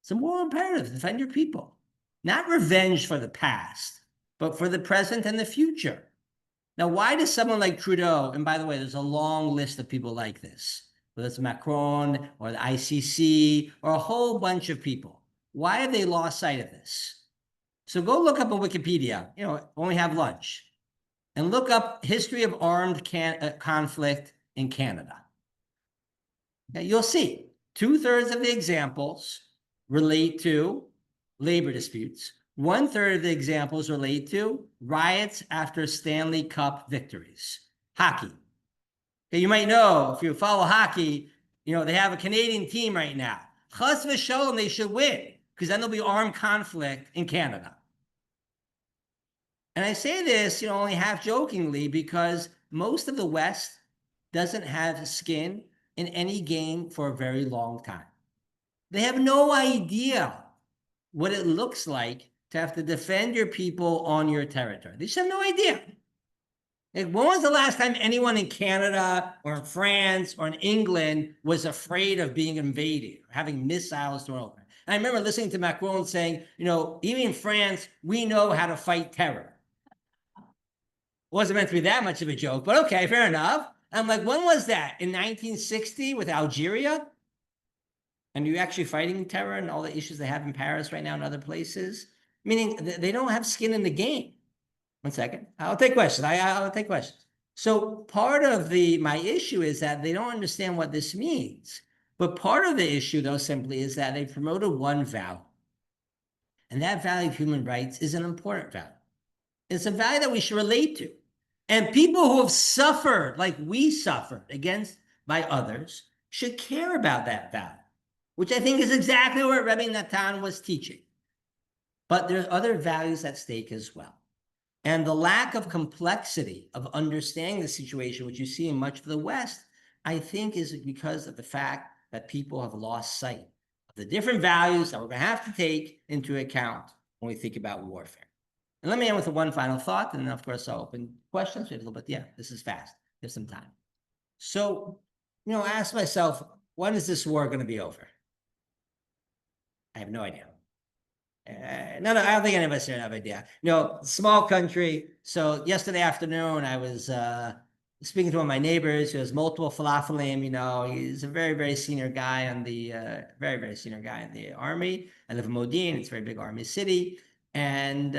It's a moral imperative to defend your people. Not revenge for the past, but for the present and the future. Now, why does someone like Trudeau, and by the way, there's a long list of people like this, whether it's Macron or the ICC or a whole bunch of people, why have they lost sight of this? So go look up on Wikipedia, when we have lunch, and look up history of armed conflict in Canada. Now, you'll see 2/3 of the examples relate to labor disputes. 1/3 of the examples relate to riots after Stanley Cup victories. Hockey. Okay, you might know, if you follow hockey, they have a Canadian team right now. Chas v'sholom, they should win, because then there'll be armed conflict in Canada. And I say this, only half jokingly, because most of the West doesn't have skin in any game for a very long time. They have no idea what it looks like to have to defend your people on your territory. They just have no idea. Like, when was the last time anyone in Canada or in France or in England was afraid of being invaded, or having missiles thrown over? And I remember listening to Macron saying, even in France, we know how to fight terror. Wasn't meant to be that much of a joke, but okay, fair enough. I'm like, when was that? In 1960 with Algeria? And you're actually fighting terror and all the issues they have in Paris right now and other places? Meaning they don't have skin in the game. One second. I'll take questions. I'll take questions. So part of my issue is that they don't understand what this means. But part of the issue, though, simply is that they promoted one value. And that value of human rights is an important value. It's a value that we should relate to. And people who have suffered, like we suffered by others, should care about that value, which I think is exactly what Rabbi Natan was teaching. But there's other values at stake as well. And the lack of complexity of understanding the situation, which you see in much of the West, I think is because of the fact that people have lost sight of the different values that we're going to have to take into account when we think about warfare. And let me end with one final thought, and then, of course, I'll open questions. We have a little bit. Yeah, this is fast. There's some time. So, I asked myself, when is this war going to be over? I have no idea. No, I don't think any of us here have an idea. Small country. So yesterday afternoon, I was speaking to one of my neighbors who has multiple falafelim. He's a very, very senior guy in the army. I live in Modin. It's a very big army city. And,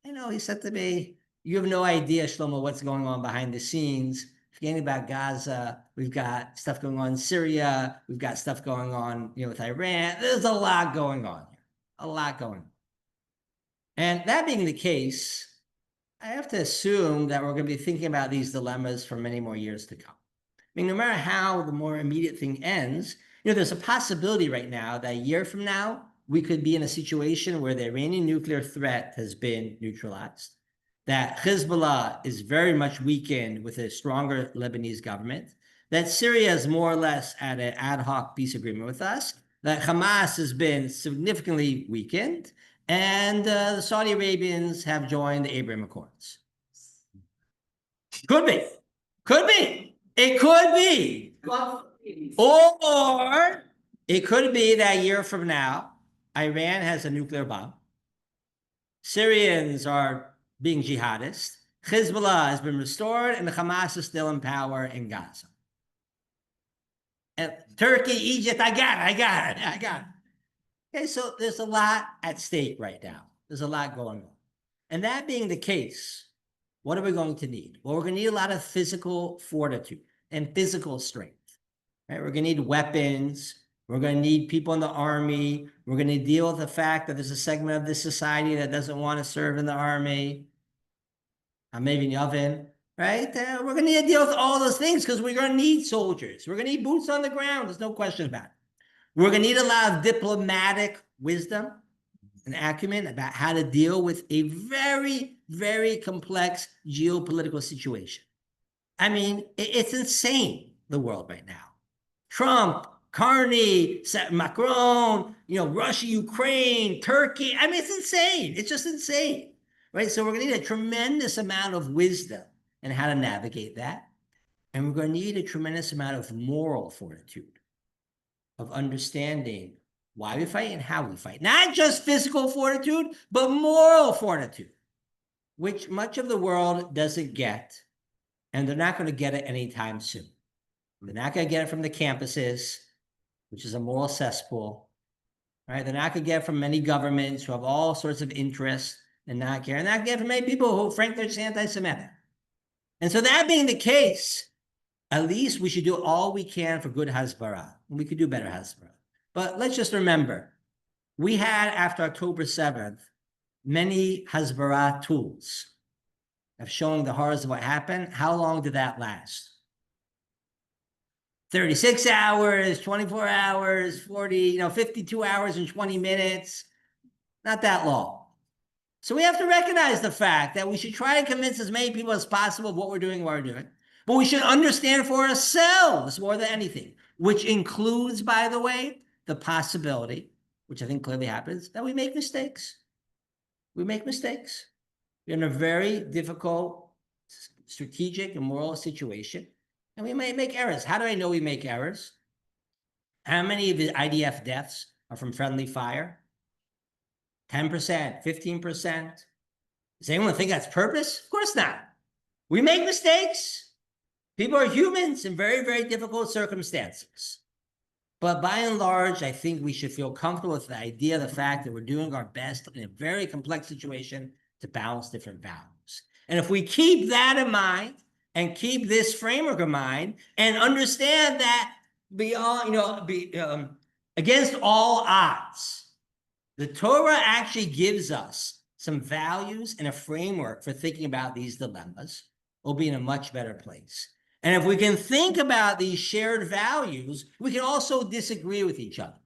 he said to me, you have no idea, Shlomo, what's going on behind the scenes. Forgetting about Gaza, we've got stuff going on in Syria. We've got stuff going on, with Iran. There's a lot going on here. A lot going on. And that being the case, I have to assume that we're going to be thinking about these dilemmas for many more years to come. I mean, no matter how the more immediate thing ends, there's a possibility right now that a year from now, we could be in a situation where the Iranian nuclear threat has been neutralized, that Hezbollah is very much weakened with a stronger Lebanese government, that Syria is more or less at an ad hoc peace agreement with us, that Hamas has been significantly weakened, and the Saudi Arabians have joined the Abraham Accords. Could be. It could be. Or it could be that a year from now, Iran has a nuclear bomb. Syrians are being jihadists. Hezbollah has been restored, and the Hamas is still in power in Gaza. And Turkey, Egypt, I got it. Okay, so there's a lot at stake right now. There's a lot going on. And that being the case, what are we going to need? Well, we're going to need a lot of physical fortitude and physical strength, right? We're going to need weapons. We're going to need people in the army. We're going to deal with the fact that there's a segment of this society that doesn't want to serve in the army. Maybe in the oven, right? We're going to need to deal with all those things because we're going to need soldiers. We're going to need boots on the ground. There's no question about it. We're going to need a lot of diplomatic wisdom and acumen about how to deal with a very, very complex geopolitical situation. I mean, it's insane, the world right now. Trump, Carney, Macron, Russia, Ukraine, Turkey. I mean, it's insane. It's just insane, right? So we're going to need a tremendous amount of wisdom in how to navigate that. And we're going to need a tremendous amount of moral fortitude, of understanding why we fight and how we fight. Not just physical fortitude, but moral fortitude, which much of the world doesn't get, and they're not going to get it anytime soon. They're not going to get it from the campuses, which is a moral cesspool, right? They're not going to get it from many governments who have all sorts of interests and not care. And not get it from many people who, frankly, are just anti-Semitic. And so that being the case, at least we should do all we can for good hasbara. We could do better hasbara. But let's just remember, we had, after October 7th, many hasbara tools of showing the horrors of what happened. How long did that last? 36 hours, 24 hours, 40, 52 hours and 20 minutes. Not that long. So we have to recognize the fact that we should try to convince as many people as possible of what we're doing, what we're doing. But we should understand for ourselves more than anything, which includes, by the way, the possibility, which I think clearly happens, that we make mistakes. We make mistakes. We're in a very difficult strategic and moral situation, and we may make errors. How do I know we make errors? How many of the IDF deaths are from friendly fire? 10%, 15%? Does anyone think that's purpose? Of course not. We make mistakes. People are humans in very, very difficult circumstances. But by and large, I think we should feel comfortable with the idea of the fact that we're doing our best in a very complex situation to balance different values. And if we keep that in mind and keep this framework in mind and understand that beyond, against all odds, the Torah actually gives us some values and a framework for thinking about these dilemmas, we'll be in a much better place. And if we can think about these shared values, we can also disagree with each other.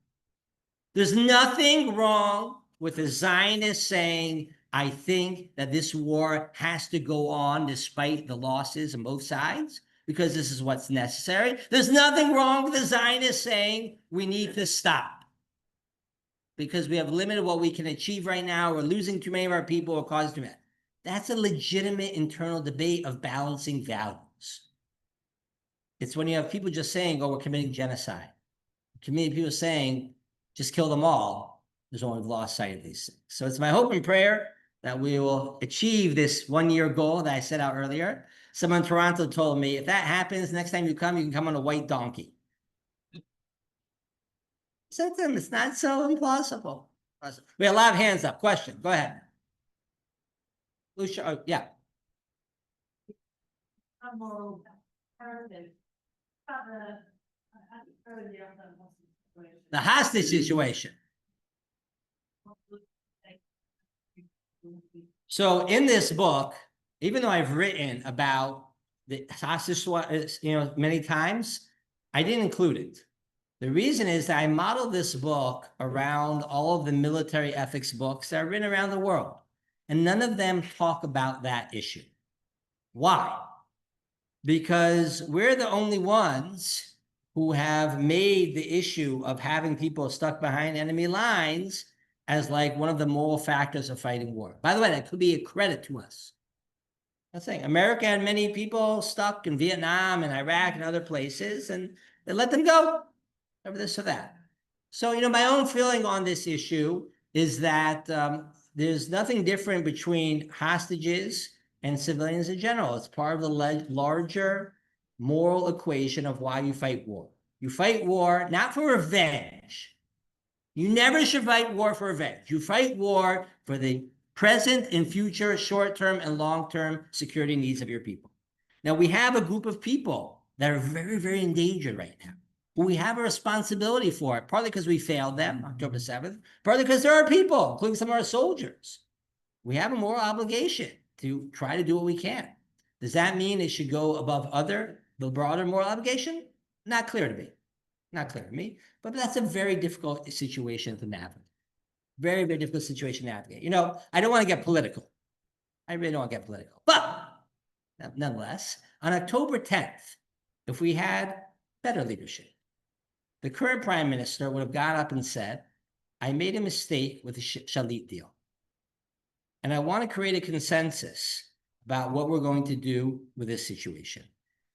There's nothing wrong with a Zionist saying, I think that this war has to go on despite the losses on both sides, because this is what's necessary. There's nothing wrong with a Zionist saying we need to stop because we have limited what we can achieve right now. We're losing too many of our people, we're causing too many. That's a legitimate internal debate of balancing values. It's when you have people just saying, oh, we're committing genocide. Community people saying, just kill them all. There's only lost sight of these things. So it's my hope and prayer that we will achieve this 1 year goal that I set out earlier. Someone in Toronto told me, if that happens, next time you can come on a white donkey. So it's not so implausible. We have a lot of hands up. Question, go ahead. Lucia, yeah. The hostage situation. So in this book, even though I've written about the hostage, many times, I didn't include it. The reason is that I modeled this book around all of the military ethics books that are written around the world, and none of them talk about that issue. Why? Because we're the only ones who have made the issue of having people stuck behind enemy lines as like one of the moral factors of fighting war. By the way, that could be a credit to us. That's saying America had many people stuck in Vietnam and Iraq and other places, and they let them go over this or that. So, my own feeling on this issue is that there's nothing different between hostages and civilians in general. It's part of the larger moral equation of why you fight war. You fight war not for revenge. You never should fight war for revenge. You fight war for the present and future short-term and long-term security needs of your people. Now, we have a group of people that are very, very endangered right now, who we have a responsibility for, partly because we failed them October 7th, partly because there are people, including some of our soldiers. We have a moral obligation to try to do what we can. Does that mean it should go above the broader moral obligation? Not clear to me. Not clear to me, but that's a very difficult situation to navigate. Very, very difficult situation to navigate. You know, I don't want to get political. I really don't want to get political. But nonetheless, on October 10th, if we had better leadership, the current prime minister would have got up and said, I made a mistake with the Shalit deal. And I want to create a consensus about what we're going to do with this situation.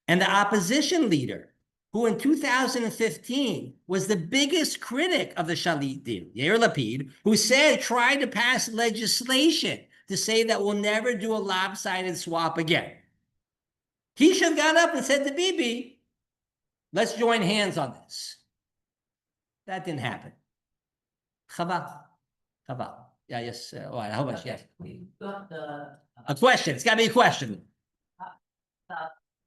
And the opposition leader, who in 2015 was the biggest critic of the Shalit deal, Yair Lapid, who tried to pass legislation to say that we'll never do a lopsided swap again. He should have got up and said to Bibi, let's join hands on this. That didn't happen. Chaval. Yeah, yes. How much? Yes. A question. It's got to be a question.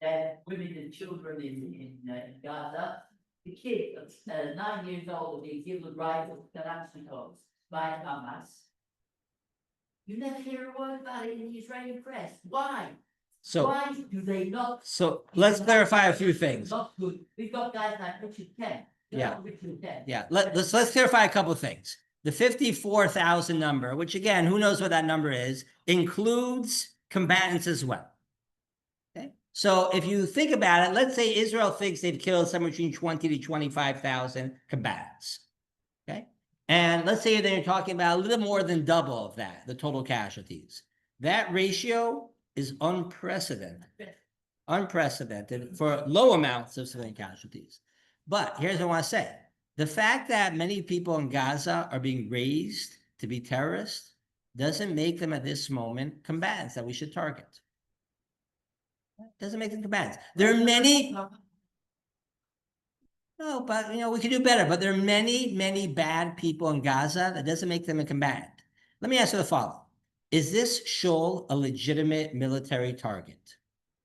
That women and children in Gaza, the kid that's 9 years old, they give the rifle to Kalashnikovs by Hamas. You never hear a word about it in the Israeli press. Why? Why do they not? So let's clarify a few things. Not good. We've got guys like Richard Kent. Yeah. Richard Kent. Yeah. Let's clarify a couple of things. The 54,000 number, which again, who knows what that number is, includes combatants as well. So if you think about it, let's say Israel thinks they've killed somewhere between 20 to 25,000 combatants. Okay. And let's say they're talking about a little more than double of that, the total casualties. That ratio is unprecedented. Unprecedented for low amounts of civilian casualties. But here's what I want to say. The fact that many people in Gaza are being raised to be terrorists doesn't make them at this moment combatants that we should target. Doesn't make them combatants. There are many. No, but we can do better. But there are many, many bad people in Gaza. That doesn't make them a combatant. Let me ask you the following: is this shul a legitimate military target?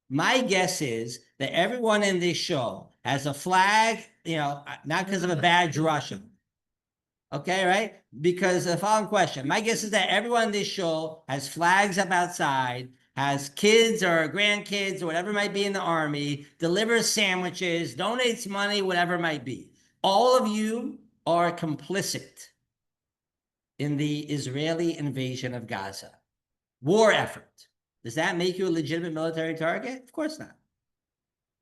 My guess is that everyone in this shul has a flag. Not because of a bad Russian. Okay, right? Because the following question: my guess is that everyone in this shul has flags up outside, has kids or grandkids or whatever it might be in the army, delivers sandwiches, donates money, whatever it might be. All of you are complicit in the Israeli invasion of Gaza. War effort. Does that make you a legitimate military target? Of course not.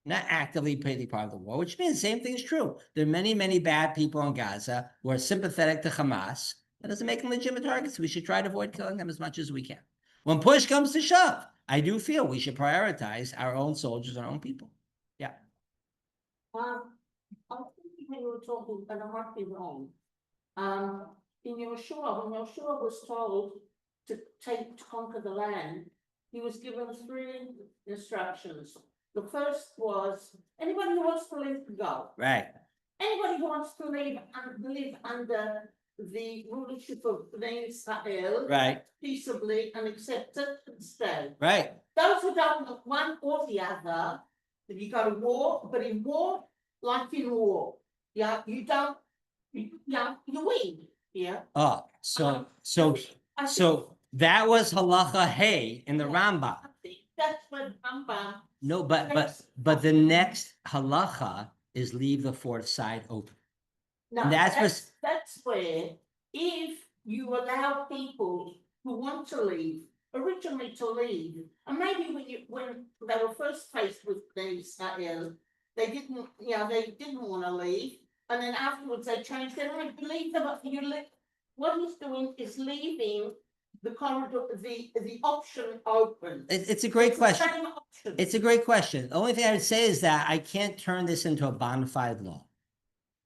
Not actively taking part of the war, which means the same thing is true. There are many, many bad people in Gaza who are sympathetic to Hamas. That doesn't make them legitimate targets. We should try to avoid killing them as much as we can. When push comes to shove, I do feel we should prioritize our own soldiers, our own people. Yeah. I think when you were talking, and I might be wrong, in Yeshua, when Yeshua was told to conquer the land, he was given 3 instructions. The first was, anybody who wants to live, go. Right. Anybody who wants to live under the rulership of Bnei Israel, Right. peaceably and accepted, stay. Right. Those who don't want one or the other, then you go to war, but in war, like in war, yeah, you win. Yeah. Oh, so that was halacha hey in the Rambam. That's what Rambam. No, but the next halacha is leave the fourth side open. No, that's where if you allow people who want to leave, originally to leave, and maybe when they were first faced with the Israel, they didn't want to leave, and then afterwards they changed their mind. Leave them up. What he's doing is leaving the corridor, the option open. It's a great question. It's a great question. The only thing I would say is that I can't turn this into a bona fide law.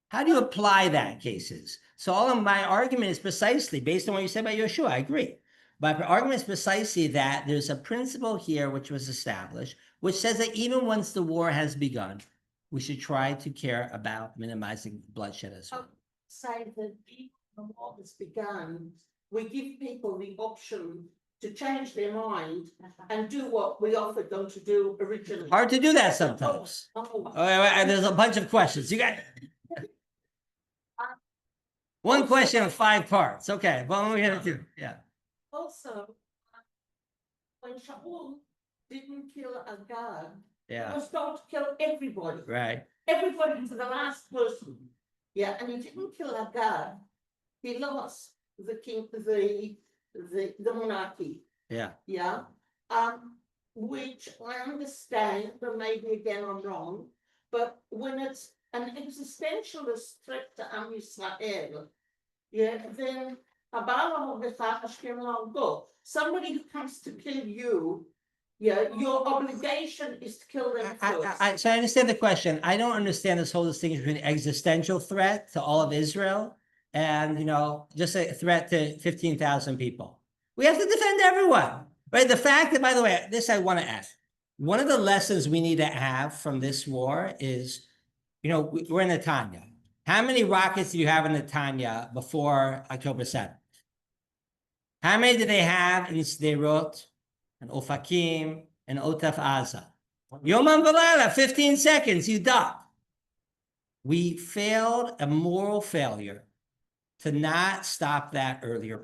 How do you apply that in cases? So all of my argument is precisely based on what you said about Yeshua. I agree. My argument is precisely that there's a principle here which was established, which says that even once the war has begun, we should try to care about minimizing bloodshed as well. Say that even the war has begun, we give people the option to change their mind and do what we offered them to do originally. Hard to do that sometimes. Oh, And there's a bunch of questions. You got one question of 5 parts. Okay, well, we're gonna do, yeah. also, when Shaul didn't kill Agag, he Yeah, was told to kill everybody. right. Everybody to the last person. Yeah, and he didn't kill Agag. He lost the king, the monarchy. Yeah. Yeah. Which I understand, but maybe again I'm wrong. But when it's an existentialist threat to Am Yisrael, yeah, then somebody who comes to kill you, yeah, your obligation is to kill them first. So I understand the question. I don't understand this whole distinction between existential threat to all of Israel and, just a threat to 15,000 people. We have to defend everyone, right? The fact that, by the way, this I want to ask. One of the lessons we need to have from this war is, we're in Netanya. How many rockets do you have in Netanya before October 7th? How many did they have in Sderot and Ofakim and Otaf Aza? Yom Valala, 15 seconds, you died. We failed a moral failure to not stop that earlier.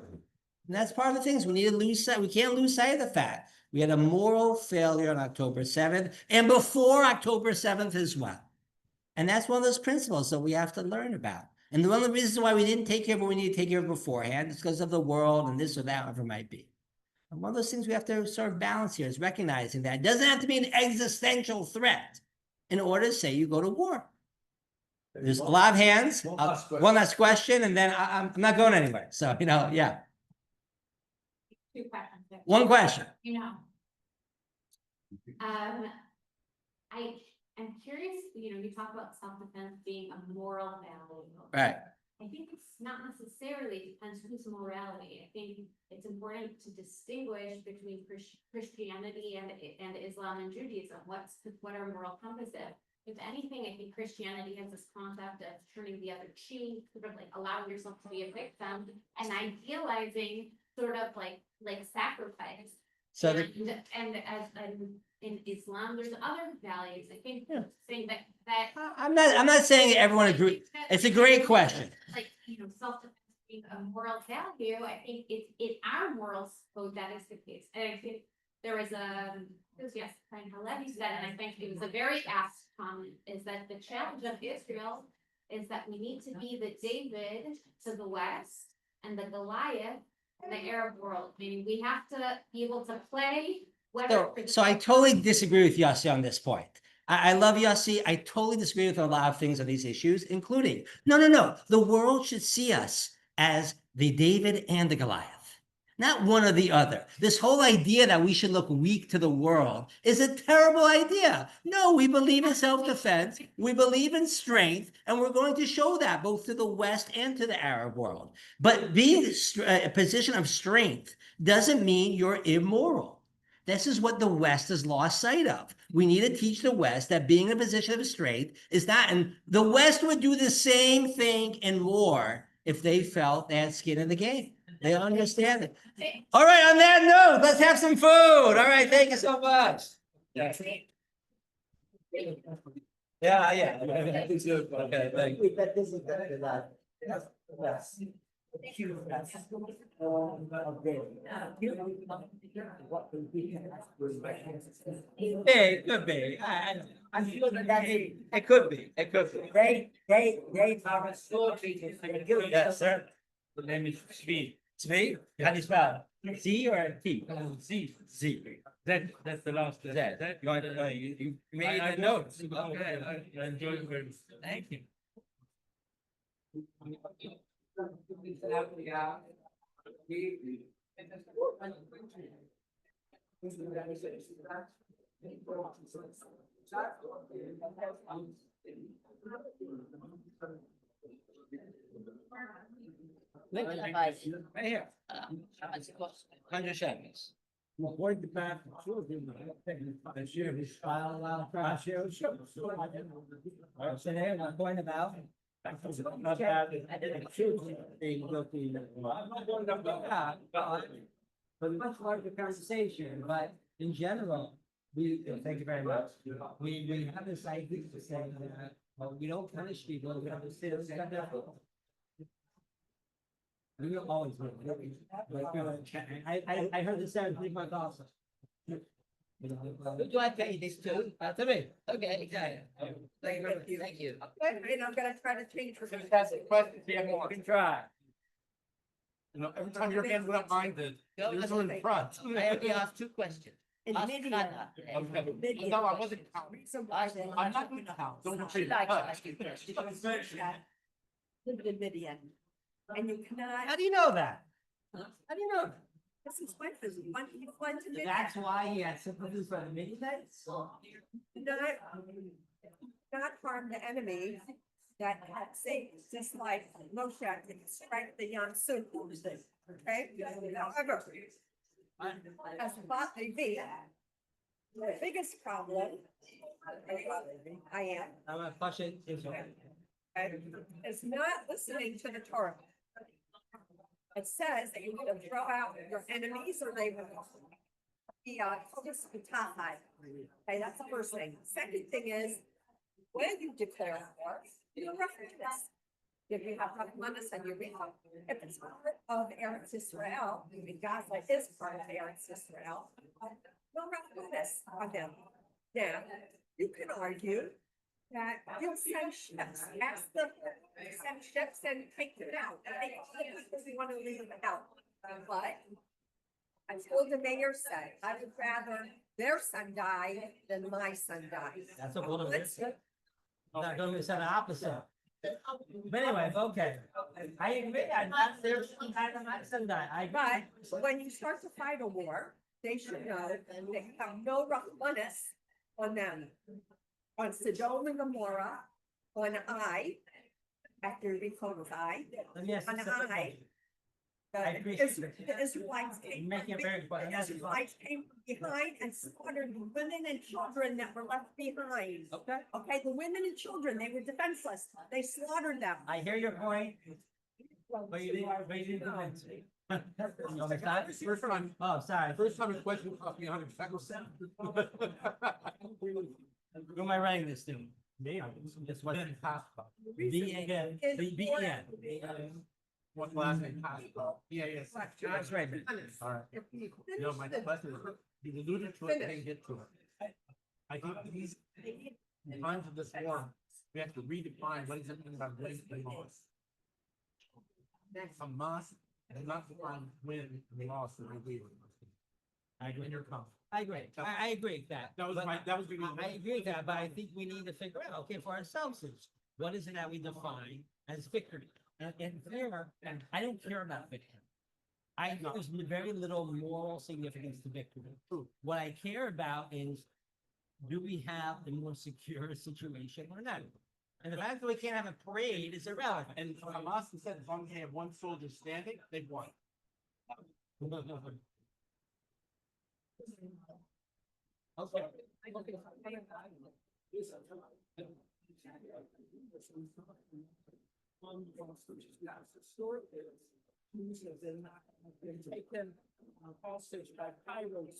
And that's part of the things we need to lose sight. We can't lose sight of the fact we had a moral failure on October 7th and before October 7th as well. And that's one of those principles that we have to learn about. And one of the reasons why we didn't take care of what we need to take care of beforehand is because of the world and this or that, whatever it might be. And one of those things we have to sort of balance here is recognizing that it doesn't have to be an existential threat in order to say you go to war. There's a lot of hands. One last question, and then I'm not going anywhere. So, yeah. 2 questions. One question. I'm curious, you talk about self-defense being a moral value. Right. I think it's not necessarily depends whose morality. I think it's important to distinguish between Christianity and Islam and Judaism. What our moral compass is. If anything, I think Christianity has this concept of turning the other cheek, sort of like allowing yourself to be a victim and idealizing sort of like sacrifice. So and as in Islam, there's other values. I think saying that I'm not saying everyone agrees. It's a great question. Like self-defense being a moral value. I think it's in our moral code that is the case. And I think there was Halachic said, and I think it was a very apt comment, is that the challenge of Israel is that we need to be the David to the west and the Goliath in the Arab world. Meaning we have to be able to play. So I totally disagree with Yossi on this point. I love Yossi. I totally disagree with a lot of things on these issues, including, no. The world should see us as the David and the Goliath, not one or the other. This whole idea that we should look weak to the world is a terrible idea. No, we believe in self-defense. We believe in strength, and we're going to show that both to the West and to the Arab world. But being a position of strength doesn't mean you're immoral. This is what the West has lost sight of. We need to teach the West that being in a position of strength is not, and the West would do the same thing in war if they felt they had skin in the game. They understand it. All right, on that note, let's have some food. All right, thank you so much. Yeah. Okay, thank you. Hey, it could be. I feel that it could be. It could be. They are school teachers. Yes, sir. The name is Zvi. Zvi? How do you spell it? Z or T? Z. Z. That's the last. Z. You want to, you made the notes. Okay, I enjoy it very much. Thank you. Right here. 100 shekels. So they have a point about Not bad. But much larger conversation, but in general, thank you very much. We have this idea to say that, well, we don't punish people, we have to say this. We will always win. I heard this there 3 months also. Do I pay this too? To me. Okay, exactly. Thank you. Thank you. And I'm gonna try to change for. Fantastic question, You can try. You know, every time your hand went up mine did, you were in front. I only asked 2 questions. In Ask Midian. Hannah. Okay. Midian. No, I wasn't counting. Reason why they- I'm not gonna count. Don't say Like that. to ask you questions. Lived in Midian. And you cannot, How do you know that? How do you know that? this is my business, when you went to Midian. That's why he had sympathy for the Midianites? Not harm the enemy that had saved, just like Moshe did strike the young Sukkot, okay? However, as Bat Levi, the biggest problem, I am, I'm a Pasha Israel. is not listening to the Torah. It says that you will throw out your enemies or they will be focused on Tahai. Okay, that's the first thing. Second thing is, when you declare war, you're Rahmanis. If you have Rahmanis and you're if it's part of Eretz Israel, Gaza is part of Eretz Israel, no Rahmanis on them. Now, you can argue that you'll send ships, ask them, send ships and take them out. Because we want to leave them out. But I told the mayor said, I would rather their son die than my son die. That's a little bit. Not gonna say the opposite. But anyway, okay. I agree. I'm not there. I'm not saying that. I agree. But when you start to fight a war, they should know that they have no Rahmanis on them. On Sodom and Gomorrah, on after we call it Let me ask you on something. I. I The appreciate it. the Israelites came. You're making it very important. The Israelites came from behind and slaughtered the women and children that were left behind. Okay, Okay, the women and children, they were defenseless. They slaughtered them. I hear your point, but you didn't convince me. No, it's not? First time, Oh, sorry. first time a question cost me 100 shekels. Who am I writing this to? Me. This was B-A-N, B-E-N. What's the last name? Yeah, yes. That's right. All right. If you You know, finish my the- question is, he alluded to it, didn't get to it. I think these times of this war, we have to redefine what does it mean about winning and loss. Hamas does not define win and loss the way we. I agree. In your comment. I agree. I agree with that. That was But my, that was. gonna be- I agree with that, but I think we need to figure out, okay, for ourselves, is what is it that we define as victory? And there, I don't care about victory. I think there's very little moral significance to victory. What I care about is, do we have a more secure situation or not? And the fact that we can't have a parade is irrelevant. And Hamas said, as long as they have one soldier standing, they've won. Okay. Taken hostage by pirates